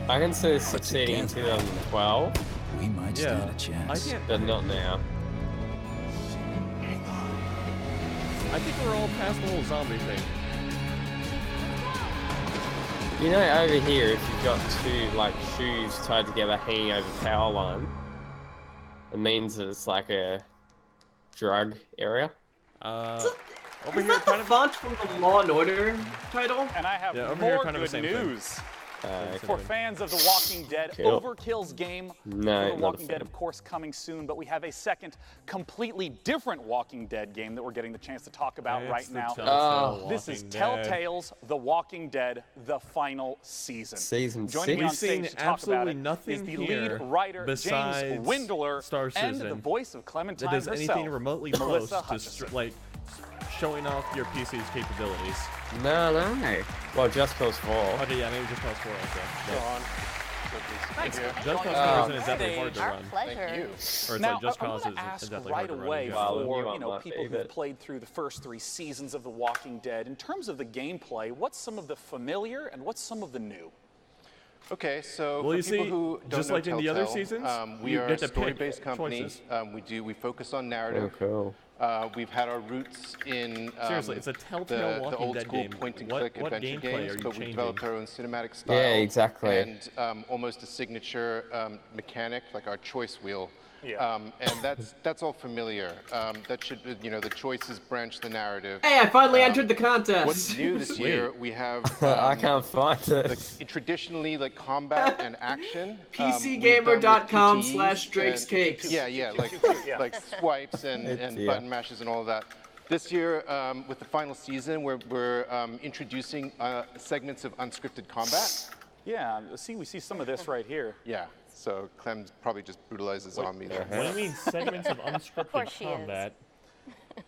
I can see this succeeding in 2012. We might stand a chance. I can't. But not now. I think we're all past the whole zombie thing. You know, over here, if you've got two like shoes tied together hanging over power line, it means that it's like a drug area. Over Is here, that the font from the Law and Order title? And I have Yeah, over here, more kind of the good same thing. news. Okay. For fans of The Walking Dead, Cool. Overkill's game No, for The not a Walking Dead, fan. of course, coming soon, but we have a second, completely different Walking Dead game that we're getting the chance to talk about It's right the now. Telltale This is Walking Dead. Telltale's The Walking Dead, the final season. Season Joining me on We've seen stage to talk about absolutely it nothing is the here lead writer, besides James Windler, Star and Citizen the voice of Clementine that does herself, anything remotely close Melissa to Hutchison. like showing off your PC's capabilities. No. Well, Just Cause 4. Okay, yeah, maybe Just Cause 4 also. Go on. Thanks. Just Cause 4 isn't exactly hard to Our run. pleasure. Or it's Now, like Just I Cause want is to ask exactly right hard to run. away in Well, general. for you want my people who've favorite. played through the first 3 seasons of The Walking Dead. In terms of the gameplay, what's some of the familiar and what's some of the new? Okay, so Well, for you people see, who don't just know like in the other Telltale, seasons, we you are get a to pick story-based company. choices. We focus on narrative. Oh, cool. We've had our roots in Seriously, it's a Telltale the Walking old Dead school game. point-and-click What adventure gameplay games, are you but we changing? developed our own cinematic style. Yeah, exactly. And almost a signature mechanic, like our choice wheel. Yeah. And that's all familiar. That should, the choices branch the narrative. Hey, I finally entered the contest. What's new this year? We have. I can't find it. Traditionally, like combat and action. PCgamer.com/Drake's Cakes. Yeah, like swipes and button mashes and all of that. This year, with the final season, we're introducing segments of unscripted combat. Yeah, we see some of this right here. Yeah, so Clem probably just brutalized a zombie there. What do you mean segments of unscripted combat?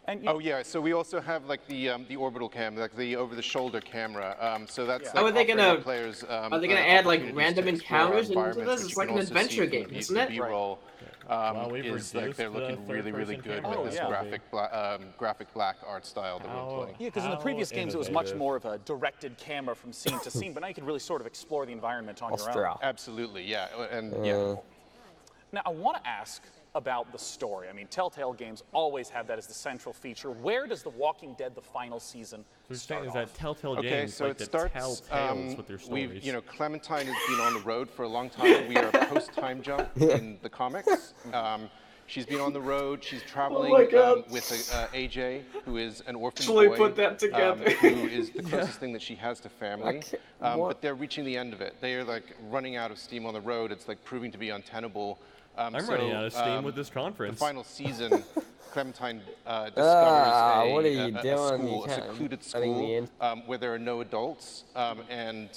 And yeah, so we also have like the orbital cam, like the over-the-shoulder camera. So that's Are they gonna players. Are they gonna add like random encounters into this? It's like an adventure game, isn't it? B-roll is like they're looking really, really good with this graphic black art style that we're playing. Yeah, because in the previous games it was much more of a directed camera from scene to scene, but now you can really sort of explore the environment on your own. Absolutely, yeah, and Now I want to ask about the story. I mean, Telltale games always have that as the central feature. Where does The Walking Dead, the final season, start is that Telltale Okay, games so like it to tell starts. tales with their stories? Clementine has been on the road for a long time. We are post-time jump in the comics. She's been on the road. She's traveling with AJ, who is an orphan boy. Put that together. Who is the closest thing that she has to family. But they're reaching the end of it. They are like running out of steam on the road. It's like proving to be untenable. I'm running out of steam with this conference. The final season, Clementine discovers what are you doing? a secluded school where there are no adults, and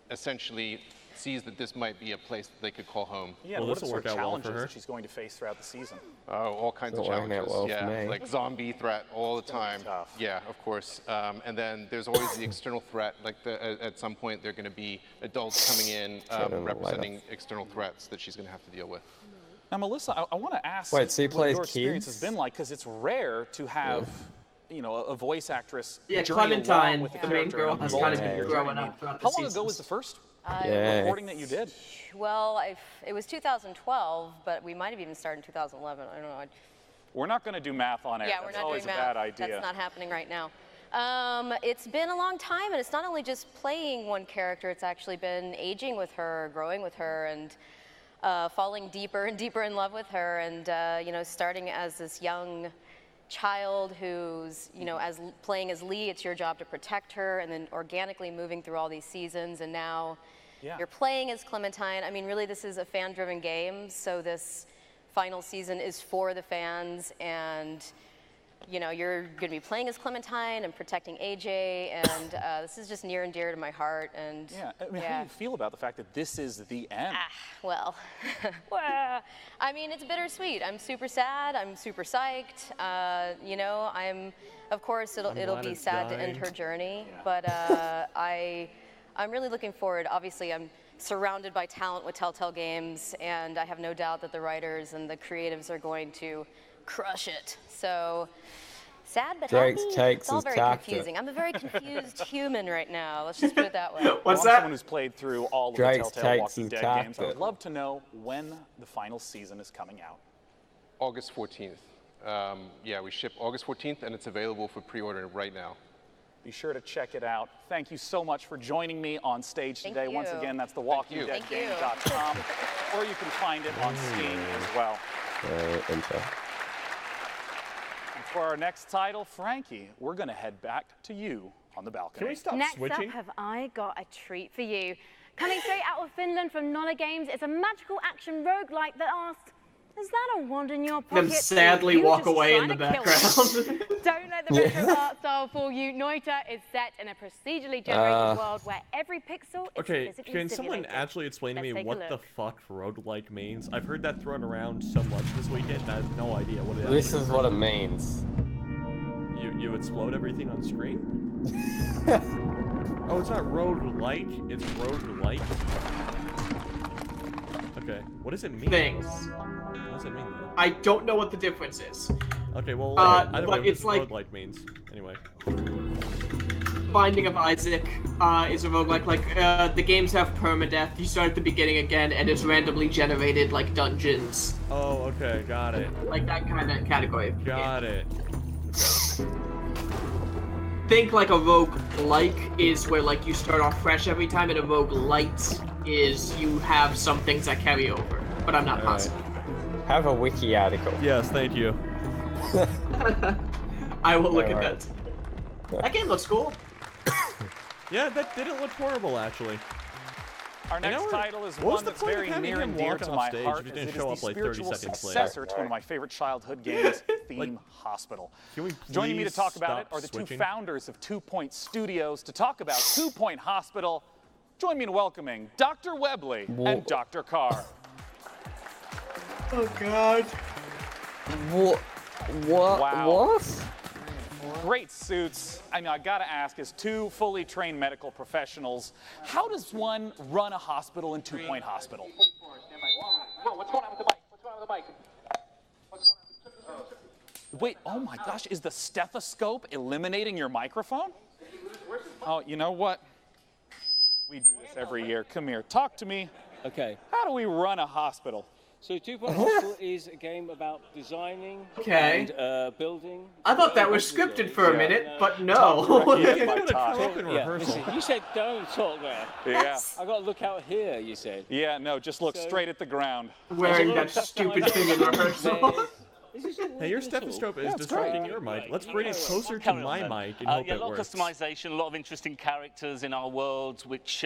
essentially sees that this might be a place that they could call home. Yeah, what are the sort of challenges that she's going to face throughout the season? Oh, all kinds of challenges. Like zombie threat all the time. Yeah, of course. And then there's always the external threat. Like at some point, there are going to be adults coming in representing external threats that she's going to have to deal with. Now, Melissa, I want to ask Wait, so you what play your as experience kids? has been like, because it's rare to have, a voice actress. Yeah, journey Clementine, along with the the main character girl, and has involved kind of in been your growing journey. up throughout the How long ago seasons. was the first Yeah. recording that you did? Well, it was 2012, but we might have even started in 2011. I don't know. We're not going to do math on air. Yeah, we're That's not always doing a math. bad idea. That's not happening right now. It's been a long time, and it's not only just playing one character. It's actually been aging with her, growing with her, and falling deeper and deeper in love with her, and starting as this young child who's, playing as Lee, it's your job to protect her, and then organically moving through all these seasons, and now you're playing as Clementine. I mean, really, this is a fan-driven game, so this final season is for the fans, and you're going to be playing as Clementine and protecting AJ, and this is just near and dear to my heart. And how do you feel about the fact that this is the end? Well, I mean, it's bittersweet. I'm super sad. I'm super psyched. Of course, it'll be sad to end her journey, but I'm really looking forward. Obviously, I'm surrounded by talent with Telltale Games, and I have no doubt that the writers and the creatives are going to crush it. So sad but Drake's happy. Cakes It's all is very tapped confusing. I'm a very confused human right now. Let's just put it that way. I'm someone who's played through all of Drake's the Telltale Cakes Walking is Dead tapped games. I'd it. love to know when the final season is coming out. August 14th. We ship August 14th, and it's available for pre-order right now. Be sure to check it out. Thank you so much for joining me on stage Thank today. you. Once again, that's Thank you. thewalkingdeadgame.com, or you can find it on Steam as well. Intro. And for our next title, Frankie, we're going to head back to you on the balcony. Can we stop Next switching? up, have I got a treat for you. Coming straight out of Finland from Nolla Games, it's a magical action roguelike that asks, is that a wand in your pocket? Them sadly You walk just away in trying the to kill background. it. Don't let the retro art style fool you. Noita is set in a procedurally generated world where every pixel is Okay, physically can someone simulated. actually explain to me Let's take a what look. the fuck roguelike means? I've heard that thrown around so much this weekend, and I have no idea what it This actually is what it means. You explode everything on screen? Oh, it's not roguelike, it's roguelike. Okay, what does it mean? Things. What does it mean, though? I don't know what the difference is. Okay, well, either but way, it's what like roguelike means. Anyway. Binding of Isaac is a roguelike. Like the games have permadeath. You start at the beginning again, and it's randomly generated like dungeons. Oh, okay, got it. Like that kind of category. Got it. Think like a roguelike is where like you start off fresh every time, and a roguelite is you have some things that carry over. But I'm not positive. Have a wiki article. Yes, thank you. I will look at that. That game looks cool. Yeah, that didn't look horrible, actually. Our next title is one that's very near and dear to my heart, as it is the spiritual successor to one of my favorite childhood games, Theme Hospital. Joining me to talk about it are the two founders of 2 Point Studios to talk about 2 Point Hospital. Join me in welcoming Dr. Webley and Dr. Carr. Oh, God. What? Wow. What? Great suits. I mean, I gotta ask, as two fully trained medical professionals, how does one run a hospital in 2 Point Hospital? Whoa, what's going on with the mic? What's going on with the mic? Wait, oh my gosh, is the stethoscope eliminating your microphone? Oh, you know what? We do this every year. Come here, talk to me. Okay. How do we run a hospital? So 2 Point Hospital is a game about designing Okay. and building. I thought that was scripted for a minute, but no. You said don't talk there. Yeah. I got to look out here, you said. Yeah, no, just look straight at the ground. Wearing that stupid thing in rehearsal. Hey, your stethoscope is distracting your mic. Let's bring it closer to my mic and hope yeah, it a lot works. of customization, a lot of interesting characters in our worlds, which,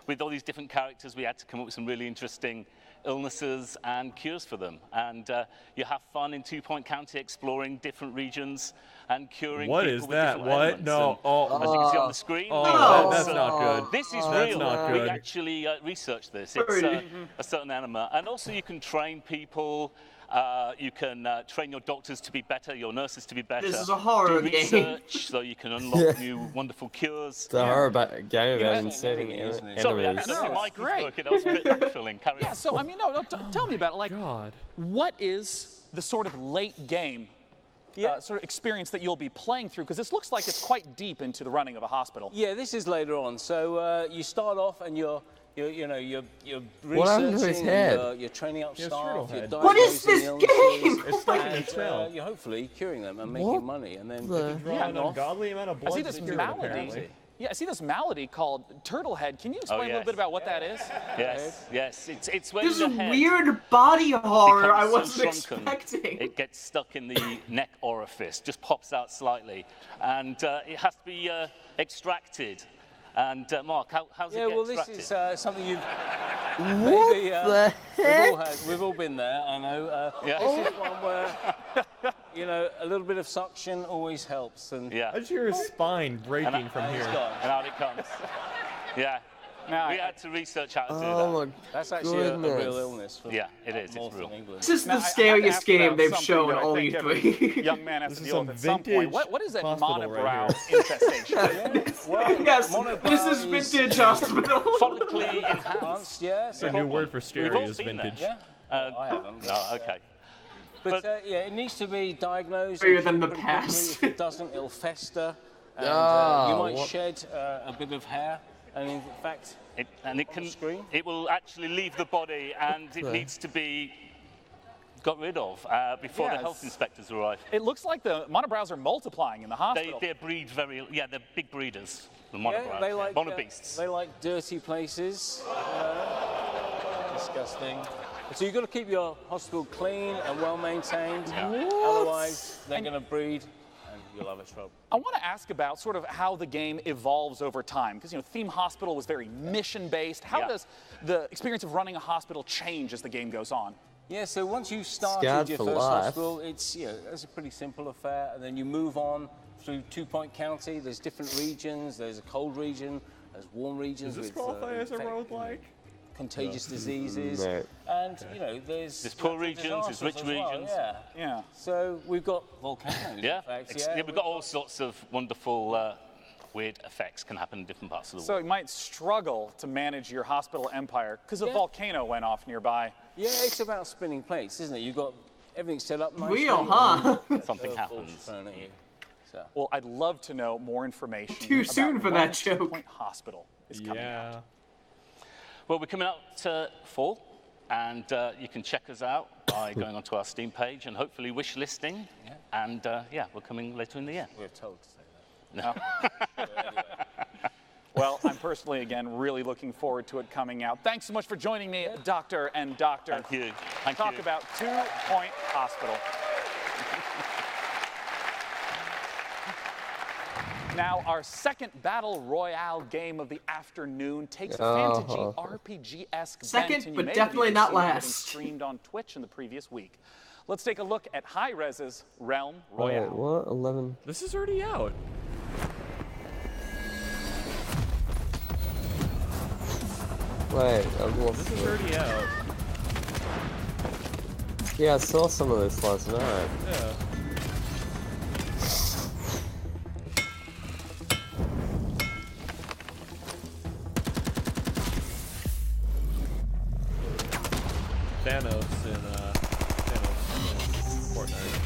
with all these different characters, we had to come up with some really interesting illnesses and cures for them. And you have fun in 2 Point County exploring different regions and curing What people is with that? different What? ailments. No. And, as you can see on the screen, That's not good. This is That's real. not We good. actually researched this. It's a certain animal. And also you can train people. You can train your doctors to be better, your nurses to be better. This is a horror do game. research so you can unlock new wonderful cures. It's a horror game about inserting Sorry, enemies. that's my mic was working. That was a bit filling. Carry Yeah, on. so I mean, no, tell me about it. Like, what is the sort of late game sort of experience that you'll be playing through? Because this looks like it's quite deep into the running of a hospital. Yeah, this is later on. So you start off and you're What happened to his researching, head? you're training up He has staff, turtle you're head. What is this diagnosing illnesses, game? It's like an and, Excel. you're hopefully curing them and What making money, and then the- if you Yeah, draw an off, ungodly amount of I blood see this to cure it, malady. apparently. Yeah, I see this malady called turtle head. Can you explain a little yes. bit about what that is? Yes, yes. It's when This the is head weird body horror I becomes so wasn't shrunken, expecting. It gets stuck in the neck orifice, just pops out slightly, and it has to be extracted. And Mark, how's it get well, this extracted? is something you've What maybe, the heck? we've all been there. I know. This is one where a little bit of suction always helps. And I just hear his spine breaking from here. And out it comes. Yeah. We had to research how to do that. Oh my That's actually a goodness. real illness. Yeah, it is. It's Northern real. England. This is Now, the I have to scariest ask game about they've something shown, that I only think every three. young man has This to is deal some with at some point. vintage What is that hospital monobrow right here. infestation? Yes, this is vintage hospital. Follically enhanced. Yes. A new word for We've scary all is seen that. vintage. Yeah. I haven't. No, okay. But it needs to be diagnosed. Bigger than the pretty past. quickly. If it doesn't, it'll fester. And you might shed a bit of hair. And in fact, it will actually leave the body, and it needs to be got rid of before the health inspectors arrive. It looks like the monobrows are multiplying in the hospital. They breed they're big breeders, the monobrows. they like monobeasts. they like dirty places. Disgusting. So you've got to keep your hospital clean and well maintained. Otherwise, they're going to breed, and you'll have a trouble. I want to ask about sort of how the game evolves over time, because Theme Hospital was very mission-based. How does the experience of running a hospital change as the game goes on? Yeah, so once you've started Scarred your for first life. hospital, it's a pretty simple affair, and then you move on through 2 Point County. There's different regions. There's a cold region. There's warm regions Does this with qualify as a roguelike? contagious diseases, No. and there's poor natural regions, there's rich disasters as well, regions. Yeah. So we've got volcanoes. Yeah, in fact, we've got all sorts of wonderful, weird effects can happen in different parts of the So world. you might struggle to manage your hospital empire because a volcano went off nearby. Yeah, it's about spinning plates, isn't it? You've got everything set up nicely. Real, huh? Something happens. Thrown at you. So. Well, I'd love to know more information. Too soon about for running that 2 joke. Point Hospital is coming out. Well, we're coming out to fall, and you can check us out by going onto our Steam page and hopefully wish listing. And we're coming later in the year. We're told to say that. Well, I'm personally, again, really looking forward to it coming out. Thanks so much for joining me, Doctor and Doctor. Thank you. Thank Talk you. about 2 Point Hospital. Now, our second Battle Royale game of the afternoon takes a fantasy RPG-esque bent. Second, and you but may definitely have not seen it getting last. streamed on Twitch in the previous week. Let's take a look at Hi-Rez's Realm Royale. Wait, what? 11? This is already out. Wait, I've lost This is already out. Yeah, I saw some of this last night. Yeah. Thanos in Fortnite.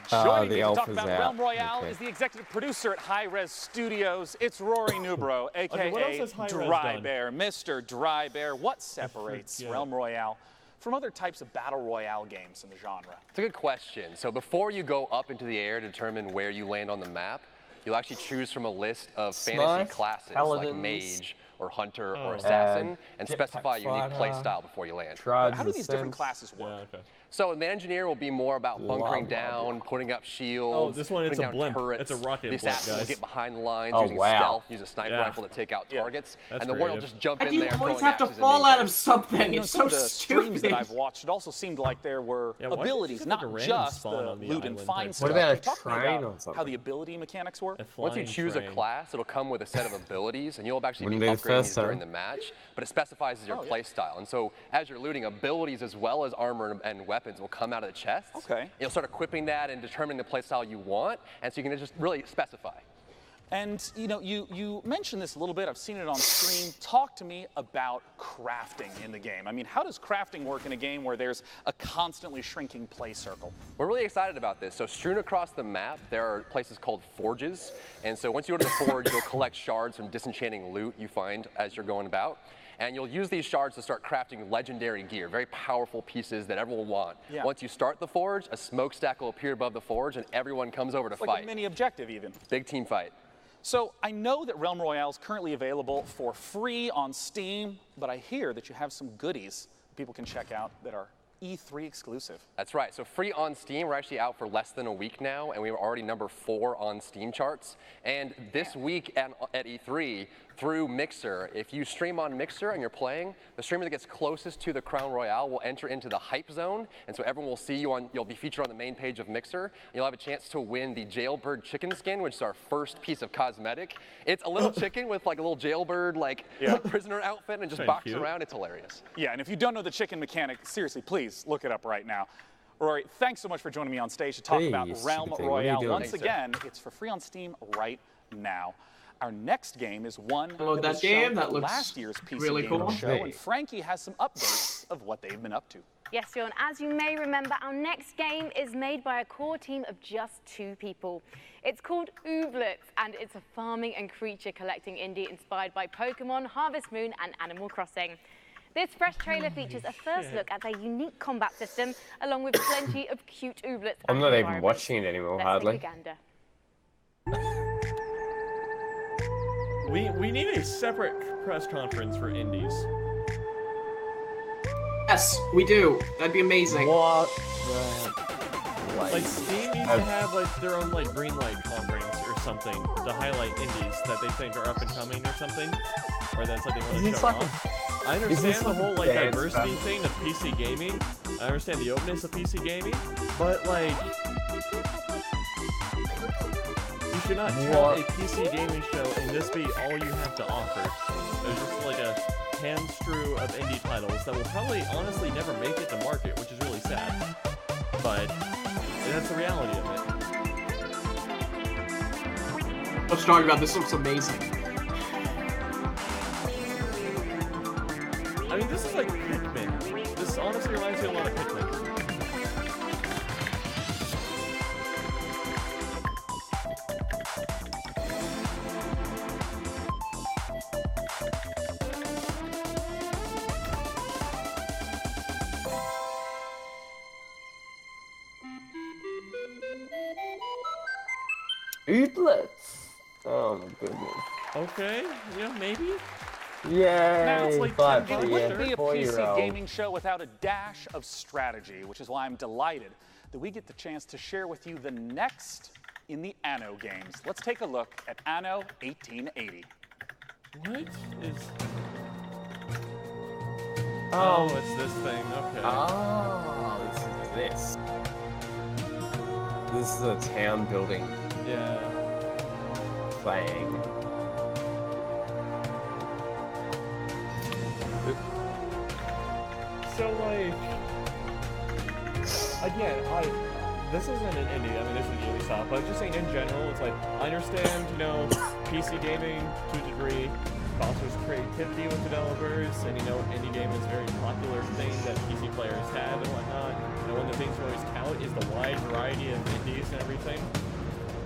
Joining the me to talk alpha's about out. Realm Royale Okay. is the executive producer at Hi-Rez Studios. It's Rory Newbro, Okay, what else aka has Hi-Rez Dry done? Bear, Mr. Dry Bear. What separates Yeah. Realm Royale from other types of battle royale games in the genre? It's a good question. So before you go up into the air to determine where you land on the map, you'll actually choose from a list of fantasy Smite, classes Paladins, like mage or hunter or Oh. assassin, and Jetpack specify your unique play fighter, style before you land. Tribes How do these different Ascent. classes work? So the engineer will be more about bunkering Blah, blah, down, putting up shields. Oh, this one, it's putting a down blimp. turrets. It's a rocket The blimp, assassin will guys. get behind the lines Oh, using wow. stealth, use a sniper Yeah. rifle to take out targets, That's and the warrior will creative. just jump Why in do you there always throwing have to axes and fall main out of something? You know, It's some so of the streams that stupid. I've watched, it also seemed like there were Yeah, why did abilities, you have, like, not a random just spawn the on the loot and island find type stuff. What about a Talk to me train about or something? how the ability mechanics work? Once you Flying choose train. a class, it'll come with a set of abilities, and you'll actually Wouldn't be be the upgrading first these time. during the match, but it specifies your play style. And so as you're looting, abilities as well as armor and weapons will come out of the chests. Okay. You'll start equipping that and determining the play style you want, and so you can just really specify. And you know, you mentioned this a little bit. I've seen it on stream. Talk to me about crafting in the game. I mean, how does crafting work in a game where there's a constantly shrinking play circle? We're really excited about this. So strewn across the map, there are places called forges. And so once you go to the forge, you'll collect shards from disenchanting loot you find as you're going about. And you'll use these shards to start crafting legendary gear, very powerful pieces that everyone will want. Yeah. Once you start the forge, a smokestack will appear above the forge, and everyone comes over to It's like fight. a mini objective even. Big team fight. So I know that Realm Royale is currently available for free on Steam, but I hear that you have some goodies people can check out that are E3 exclusive. That's right. So free on Steam, we're actually out for less than a week now, and we were already number 4 on Steam charts. And this week at E3, through Mixer, if you stream on Mixer and you're playing, the streamer that gets closest to the Crown Royale will enter into the hype zone, and so everyone will see you on, you'll be featured on the main page of Mixer. You'll have a chance to win the Jailbird chicken skin, which is our first piece of cosmetic. It's a little chicken with like a little jailbird, like prisoner outfit, and just Thank box you. around. It's hilarious. Yeah, and if you don't know the chicken mechanic, seriously, please look it up right now. Rory, thanks so much for joining me on stage to talk Hey, about you Realm stupid thing. What are you Royale. doing? Once Thanks, again, it's for free on Steam right now. Our next game is one Oh, that that was game? shown That at looks last year's PC really Gaming cool. Show, Hey. and Frankie has some updates of what they've been up to. Yes, John, as you may remember, our next game is made by a core team of just 2 people. It's called Ooblets, and it's a farming and creature collecting indie inspired by Pokemon, Harvest Moon, and Animal Crossing. This fresh trailer features a first look at their unique combat system, along with plenty of cute Ooblets. I'm and not even environments. watching it anymore, Let's hardly. take a gander. We need a separate press conference for indies. Yes, we do. That'd be amazing. What? Like Steam needs to have like their own like green light conference or something to highlight indies that they think are up and coming or something, or that's something they want to Is this show like off. I is understand this the like a whole like dance diversity battle? thing of PC gaming. I understand the openness of PC gaming, but like you should not tell a PC gaming show and this be all you have to offer. There's just like a hand screw of indie titles that will probably honestly never make it to market, which is really sad. But that's the reality of it. Let's talk about this. Looks amazing. I mean, this is like Pikmin. This honestly reminds me a lot of Pikmin. Ooblets. Oh my goodness. Okay, maybe. Yeah. Now it's late but It wouldn't be a PC 4-year-old. gaming show without a dash of strategy, which is why I'm delighted that we get the chance to share with you the next in the Anno games. Let's take a look at Anno 1880. What is... Oh, it's this thing, okay. Oh, it's this. This is a town building. Yeah. Playing. So, like... Again, this isn't an indie, I mean, this is Ubisoft, but just saying in general, it's like, I understand, PC gaming, to a degree, fosters creativity with developers, and indie game is a very popular thing that PC players have and whatnot. And one of the things we always count is the wide variety of indies and everything.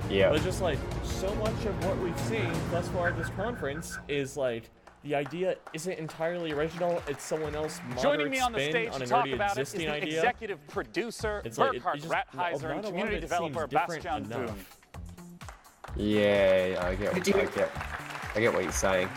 Yeah. But just like, so much of what we've seen thus far at this conference is like, the idea isn't entirely original, it's someone else Joining me on the stage on to an talk already about it is existing the idea. executive producer, It's like, Burkhard Rattheiser, and community developer Bastian Boone. Yeah, I get what you're saying.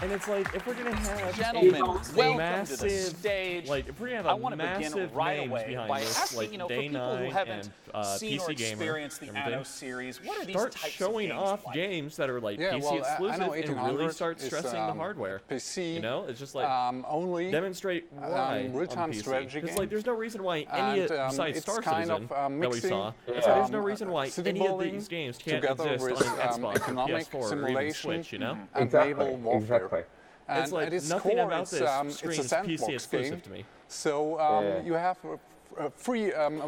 And it's like, if we're gonna have Gentlemen, a welcome massive, to the stage. like, if we're gonna have I a want to massive begin right names away behind by this, asking, like for Day people 9 who haven't and seen or PC Gamer, experienced the everything, Anno series, what are these start types showing of games off like? games that are like Yeah, PC well, exclusive Anno and really 1800 start is, stressing the hardware. PC, It's just like only demonstrate why real-time on PC. strategy Because game. like, there's no reason why any And, besides it's Star kind Citizen of, that we mixing, saw. It's like, there's no reason why city any of building these games can't together exist with, on an Xbox or economic PS4 or even simulation Switch. And naval warfare. Exactly. And it's like at its nothing core, about it's, this it's screams a sandbox PC exclusive game. to me. So you have a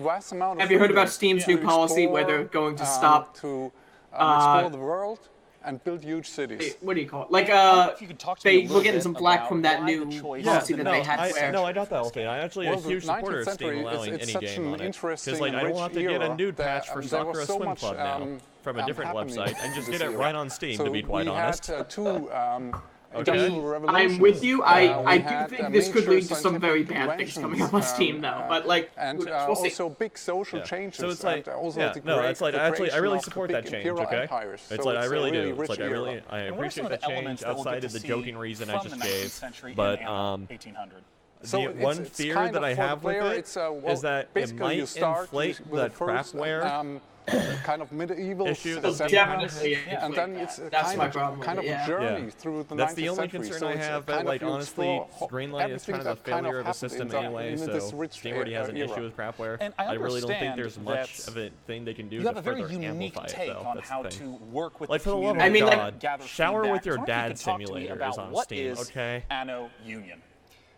vast amount of Have you heard about freedom Steam's to new policy where they're explore, going to stop to explore the world and build huge cities? What do you call it? Like, we're getting some flack from that new policy that they had where... No, I got that whole thing. I'm actually a huge supporter of Steam allowing any game on it. Because like, I don't have to get a nude patch for Soccer or Swim Club now from a different website and just get it right on Steam, to be quite honest. I'm with you. I do think this could lead to some very bad things coming up on Steam, though. But like, and we'll see. also big social changes. So it's like, and also the it's like I really creation of support the that big change. imperial Okay, empires. it's So like I really do. rich It's like era. I And what are some appreciate of the the elements change that we'll outside get of the to joking see reason I from just the 19th gave. century But in Anno 1800? So the one it's fear kind that of I for the have with player, it it's, well, is that it basically you might start inflate with the the first, crapware kind of medieval issue definitely, and then it's that's my problem with kind it, of yeah. a journey through the That's 19th the only century. concern So I it's have. But kind like of you honestly, explore Greenlight is kind of a everything that kind failure of a happened system in the- anyway. in So this rich Steam already has an era. issue with crapware. And I really don't think understand there's much that of a thing they can do you to have a very further unique amplify take it, though. on That's how the thing. to work with Like, the for the love community. of I mean, God, gather shower feedback. with your I wonder if you dad could talk to me simulator about is on what Steam. is Okay. Anno Union.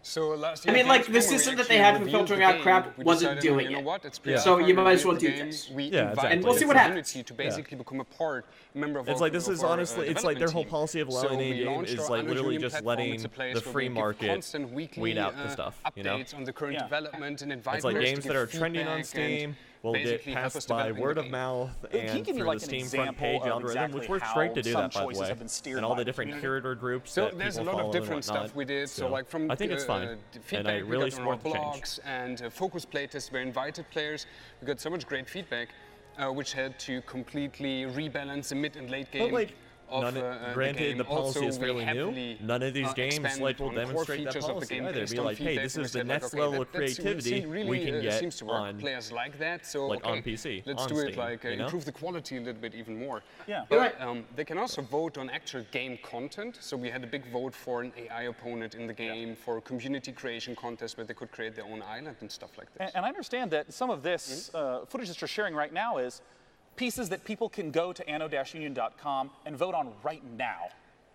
So last I year, mean, like, the system that they had for filtering out crap wasn't doing it. So you might as well do this. And we'll see what happens. To basically become a part, member of It's like this is our honestly, it's like their whole development policy of team. allowing So any we game launched is our like Anno literally Union just platform. letting It's a place the where free we give market constant weekly, weed out the stuff. You know, updates on the current development and invite it's like players games to that give are trending on feedback and Steam will get basically help us passed by develop in word the of game. mouth Can you and give me, through like, the an Steam front example page of algorithm, exactly which works how great to do some that, by the choices way, have been steered and all by the the different community? curator groups So that there's a people lot follow of and different whatnot. stuff we did. So like from I think it's fine, the and feedback I really we got on our support the change. blogs and focus playtests where invited players. We got so much great feedback, which had to completely rebalance the mid and late game. But like, of granted, the policy also, is fairly new. None of these games like will demonstrate that policy either. Be like, hey, this is the next level of creativity we can get on players like that. So like on PC. Let's on do it Steam, like you know? improve the quality a little bit even more. Yeah. But they can also vote on actual game content. So we had a big vote for an AI opponent in the game, for a community creation contest where they could create their own island and stuff like this. And I understand that some of this footage that you're sharing right now is pieces that people can go to anno-union.com and vote on right now.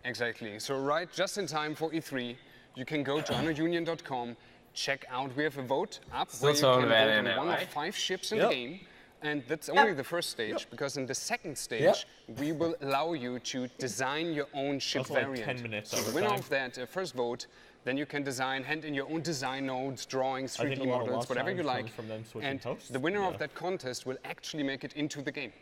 Exactly. So right just in time for E3, you can go to anno-union.com, check out, we have a vote up where you can vote on one of 5 ships in the game. And that's only the first stage, because in the second stage, we will allow you to design your own ship Also like variant. 10 minutes so the winner of that first vote, then you can design, hand in your own design nodes, drawings, 3D models, whatever you like. And the winner of that contest will actually make it into the game.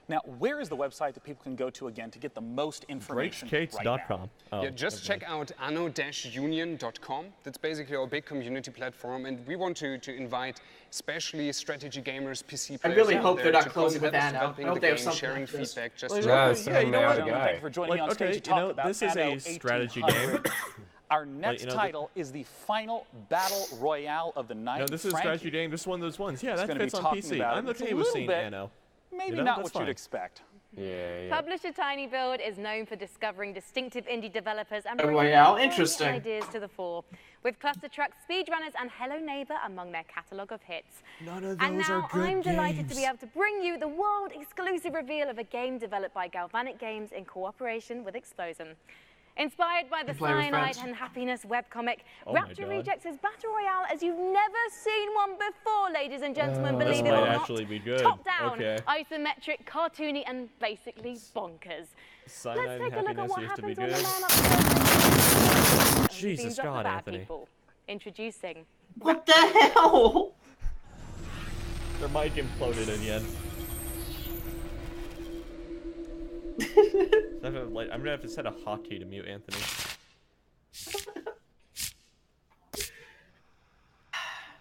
Now, where is the website that people can go to again to get the most information right now? Breakcates.com. Yeah, just check out anno-union.com. That's basically our big community platform, and we want to invite especially strategy gamers, PC players. I really out hope there they're not to closing with help us Anno. developing I hope the they have game, something sharing like this. feedback. Just Like, to yeah, you know what? Thank you for joining me on stage to talk about this is Anno a strategy 1800. game. Our next title is the final battle royale of the night. No, this is a strategy game. This is one of those ones. Yeah, that gonna be fits on talking PC. about I'm it. It's a okay with little seeing bit- Anno. Maybe You know, not that's what you'd fine. expect. Yeah. Publisher Tiny Build is known for discovering distinctive indie developers and Oh, bringing wow, new interesting. ideas to the fore, with Cluster Truck, Speedrunners, and Hello Neighbor among their catalogue of hits. None of And those now are good I'm delighted to games. be able to bring you the world-exclusive reveal of a game developed by Galvanic Games in cooperation with Explosion. Inspired by the Play with Cyanide friends. and Happiness webcomic, Oh my Rapture God. Rejects is Battle Royale as you've never seen one before, ladies and gentlemen, This believe it might or not. actually be good. Top down, Okay. isometric, cartoony, and basically bonkers. Cyanide Let's and take a look at Happiness what used to be happens when the good. man upstairs Jesus beams up the God, bad Anthony. people. Introducing. What the hell? Their mic imploded in the end. I'm gonna have to set a hotkey to mute Anthony.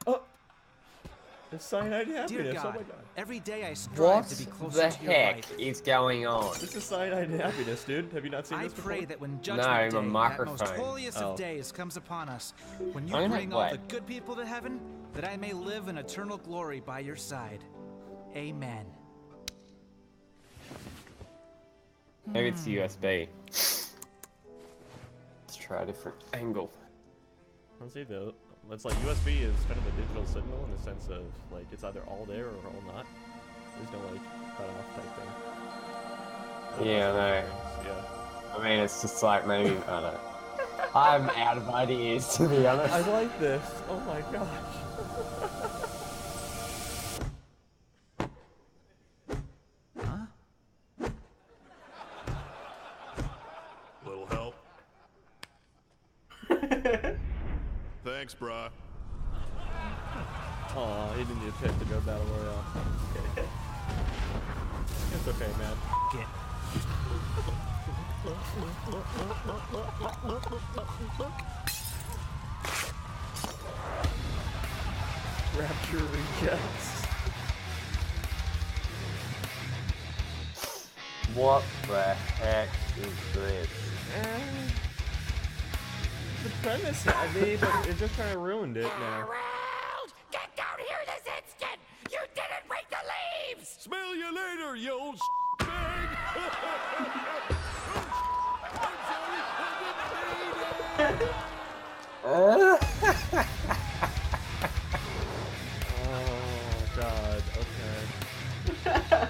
Oh! It's Cyanide and Dear Happiness, oh God, my god. every day I strive What to be closer the to your heck light. is going on? This is Cyanide and Happiness, dude. Have you not seen I this before? pray that when No, Judgment my Day, that most microphone. holiest Oh. of days, comes upon us, when you I'm gonna bring all the what? good people to heaven, that I may live in eternal glory by your side. Amen. Maybe it's USB. Let's try a different angle. Let's see though. It's like USB is kind of a digital signal in the sense of like it's either all there or all not. There's no like cut off type thing. Yeah, I know. Yeah. I mean, it's just like maybe, I don't know. I'm out of ideas, to be honest. I like this. Oh my gosh. Little help? Thanks, brah. Aw, he didn't need to pick to go Battle Royale. It's okay, man. Get. Rapture Rejects. What the heck is this? The premise heavy, but it just kind of ruined it now. Get down here this instant! You didn't break the leaves! Smell you later, you old bag! Oh god, okay.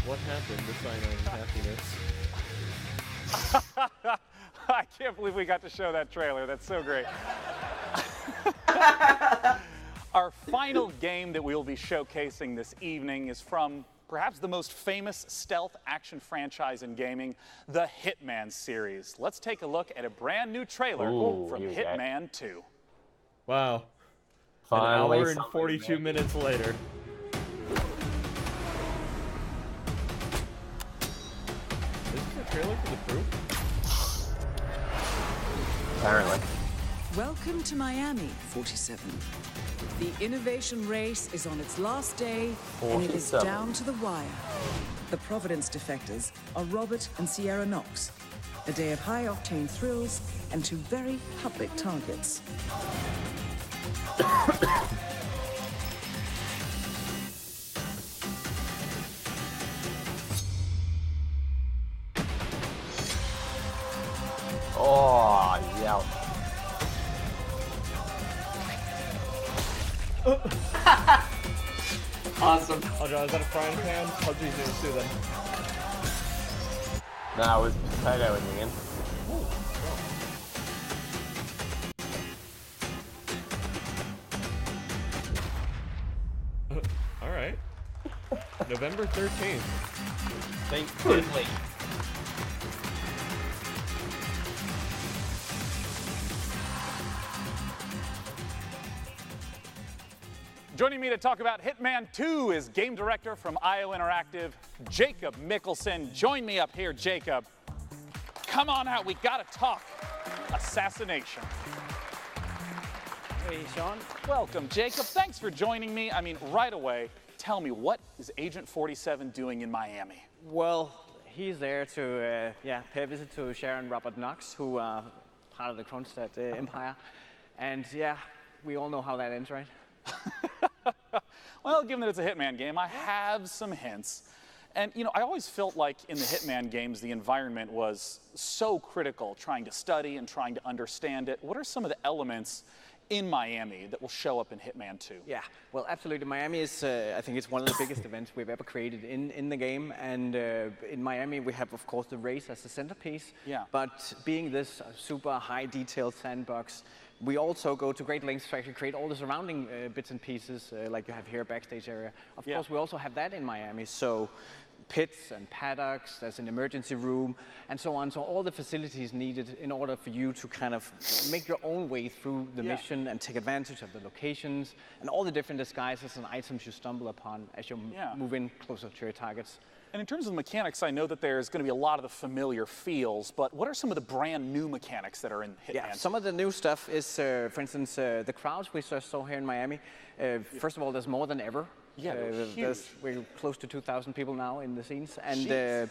What happened to Cyanide and Happiness? I can't believe we got to show that trailer. That's so great. Our final game that we will be showcasing this evening is from perhaps the most famous stealth action franchise in gaming, the Hitman series. Let's take a look at a brand new trailer from here we go. Hitman 2. Wow. Finally, An hour and something 42 good. minutes later. Is this a trailer for the crew? Apparently. Welcome to Miami, 47. The innovation race is on its last day, and it is 47. down to the wire. The Providence defectors are Robert and Sierra Knox. A day of high-octane thrills and two very public targets. Oh, yeah. Awesome. Oh, John, is that a frying pan? PUBG's doing this too then. No, it was potato in the end. Alright. November 13th. Thankfully. Joining me to talk about Hitman 2 is game director from IO Interactive, Jacob Mickelson. Join me up here, Jacob. Come on out, we gotta talk. Assassination. Hey, Sean. Welcome, Jacob. Thanks for joining me. I mean, right away, tell me, what is Agent 47 doing in Miami? Well, he's there to pay a visit to Sharon Robert Knox, who are part of the Kronstadt Empire. And yeah, we all know how that ends, right? Well, given that it's a Hitman game, I have some hints. And, you know, I always felt like in the Hitman games, the environment was so critical, trying to study and trying to understand it. What are some of the elements in Miami that will show up in Hitman 2? Yeah, well, absolutely. Miami is, I think it's one of the biggest events we've ever created in the game. And in Miami, we have, of course, the race as the centerpiece. Yeah. But being this super high detailed sandbox, we also go to great lengths to actually create all the surrounding bits and pieces, like you have here, backstage area. Of course, we also have that in Miami. So pits and paddocks, there's an emergency room, and so on. So all the facilities needed in order for you to kind of make your own way through the mission and take advantage of the locations and all the different disguises and items you stumble upon as you move in closer to your targets. And in terms of the mechanics, I know that there's going to be a lot of the familiar feels, but what are some of the brand new mechanics that are in Hitman? Yeah, some of the new stuff is, for instance, the crowds we saw here in Miami. First of all, there's more than ever. Yeah, we're close to 2,000 people now in the scenes. And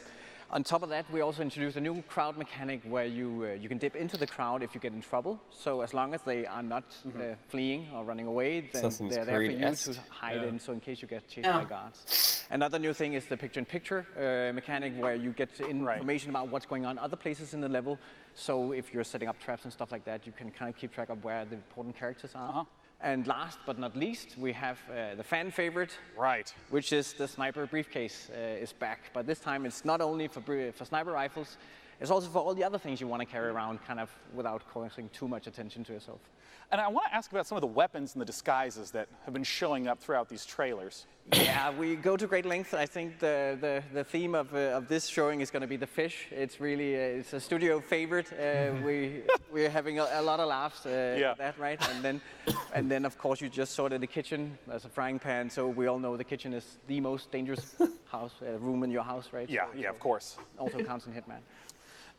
on top of that, we also introduced a new crowd mechanic where you can dip into the crowd if you get in trouble. So as long as they are not fleeing or running away, then they're there for you to hide in, so in case you get chased by guards. Another new thing is the picture-in-picture mechanic where you get information about what's going on other places in the level. So if you're setting up traps and stuff like that, you can kind of keep track of where the important characters are. And last but not least, we have the fan favorite, which is the sniper briefcase is back. But this time it's not only for sniper rifles, it's also for all the other things you want to carry around kind of without causing too much attention to yourself. And I want to ask about some of the weapons and the disguises that have been showing up throughout these trailers. Yeah, we go to great lengths. I think the theme of this showing is going to be the fish. It's really it's a studio favorite. We're having a lot of laughs at that, right? And then of course you just saw it in the kitchen as a frying pan. So we all know the kitchen is the most dangerous room in your house, right? Yeah, so of course. Also counts in Hitman.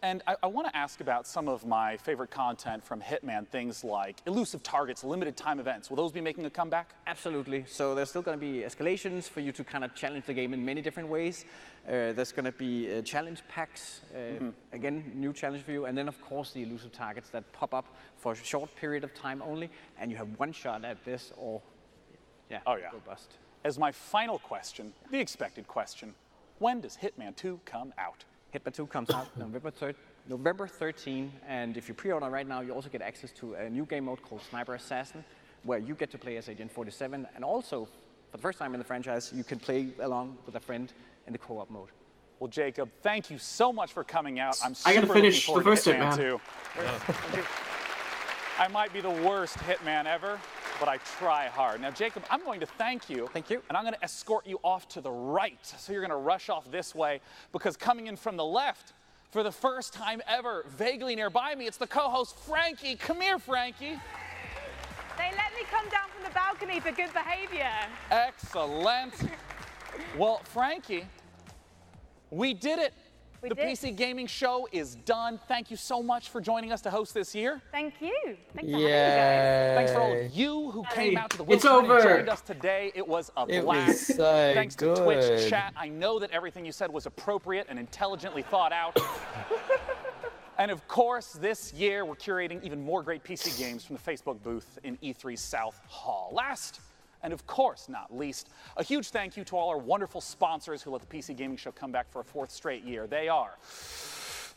And I want to ask about some of my favorite content from Hitman, things like elusive targets, limited time events. Will those be making a comeback? Absolutely. So there's still going to be escalations for you to kind of challenge the game in many different ways. There's going to be challenge packs, again, new challenge for you. And then, of course, the elusive targets that pop up for a short period of time only. And you have one shot at this or, go bust. As my final question, the expected question, when does Hitman 2 come out? Hitman 2 comes out November 13, and if you pre-order right now, you also get access to a new game mode called Sniper Assassin, where you get to play as Agent 47, and also, for the first time in the franchise, you can play along with a friend in the co-op mode. Well, Jacob, thank you so much for coming out. I'm I gotta super finish looking the forward first to Hitman Hitman. 2. I might be the worst Hitman ever, but I try hard. Now, Jacob, I'm going to thank you. Thank you. And I'm going to escort you off to the right. So you're going to rush off this way, because coming in from the left, for the first time ever, vaguely nearby me, it's the co-host, Frankie. Come here, Frankie. They let me come down from the balcony for good behavior. Excellent. Well, Frankie, we did it. The did. PC Gaming Show is done. Thank you so much for joining us to host this year. Thank you. Thanks for having me, guys. Thanks for all of you who came out to the It's Wilson and over. joined us today. It was a It blast. was so Thanks good. to Twitch chat. I know that everything you said was appropriate and intelligently thought out. And of course, this year we're curating even more great PC games from the Facebook booth in E3 South Hall. Last, and of course not least, a huge thank you to all our wonderful sponsors who let the PC Gaming Show come back for a 4th straight year. They are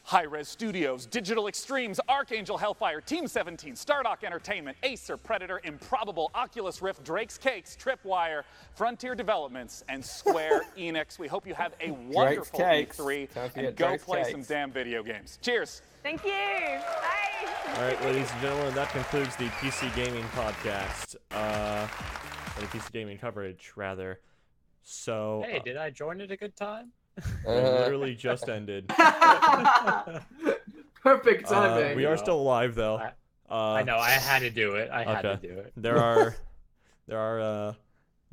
Hi-Rez Studios, Digital Extremes, Archangel Hellfire, Team 17, Stardock Entertainment, Acer, Predator, Improbable, Oculus Rift, Drake's Cakes, Tripwire, Frontier Developments, and Square Enix. We hope you have a wonderful E3 and go play some damn video games. Cheers. Thank you. Bye. All right, ladies and gentlemen, that concludes the PC Gaming podcast. Or the PC Gaming coverage, rather. So. Hey, did I join at a good time? It literally just ended. Perfect timing. We are still live, though. I know. I had to do it. I had to do it. There are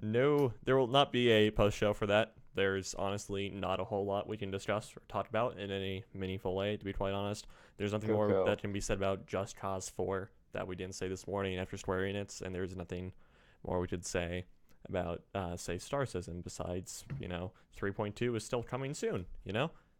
no, there will not be a post-show for that. There's honestly not a whole lot we can discuss or talk about in any meaningful way, to be quite honest. There's nothing more that can be said about Just Cause 4 that we didn't say this morning after Square Enix, and there's nothing more we could say about, say, Star Citizen, besides, 3.2 is still coming soon,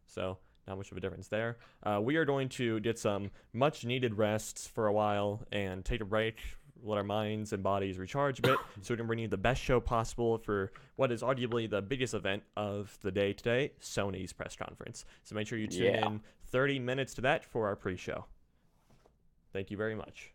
So, not much of a difference there. We are going to get some much-needed rests for a while and take a break, let our minds and bodies recharge a bit, so we can bring you the best show possible for what is arguably the biggest event of the day today, Sony's press conference. So make sure you tune in 30 minutes to that for our pre-show. Thank you very much.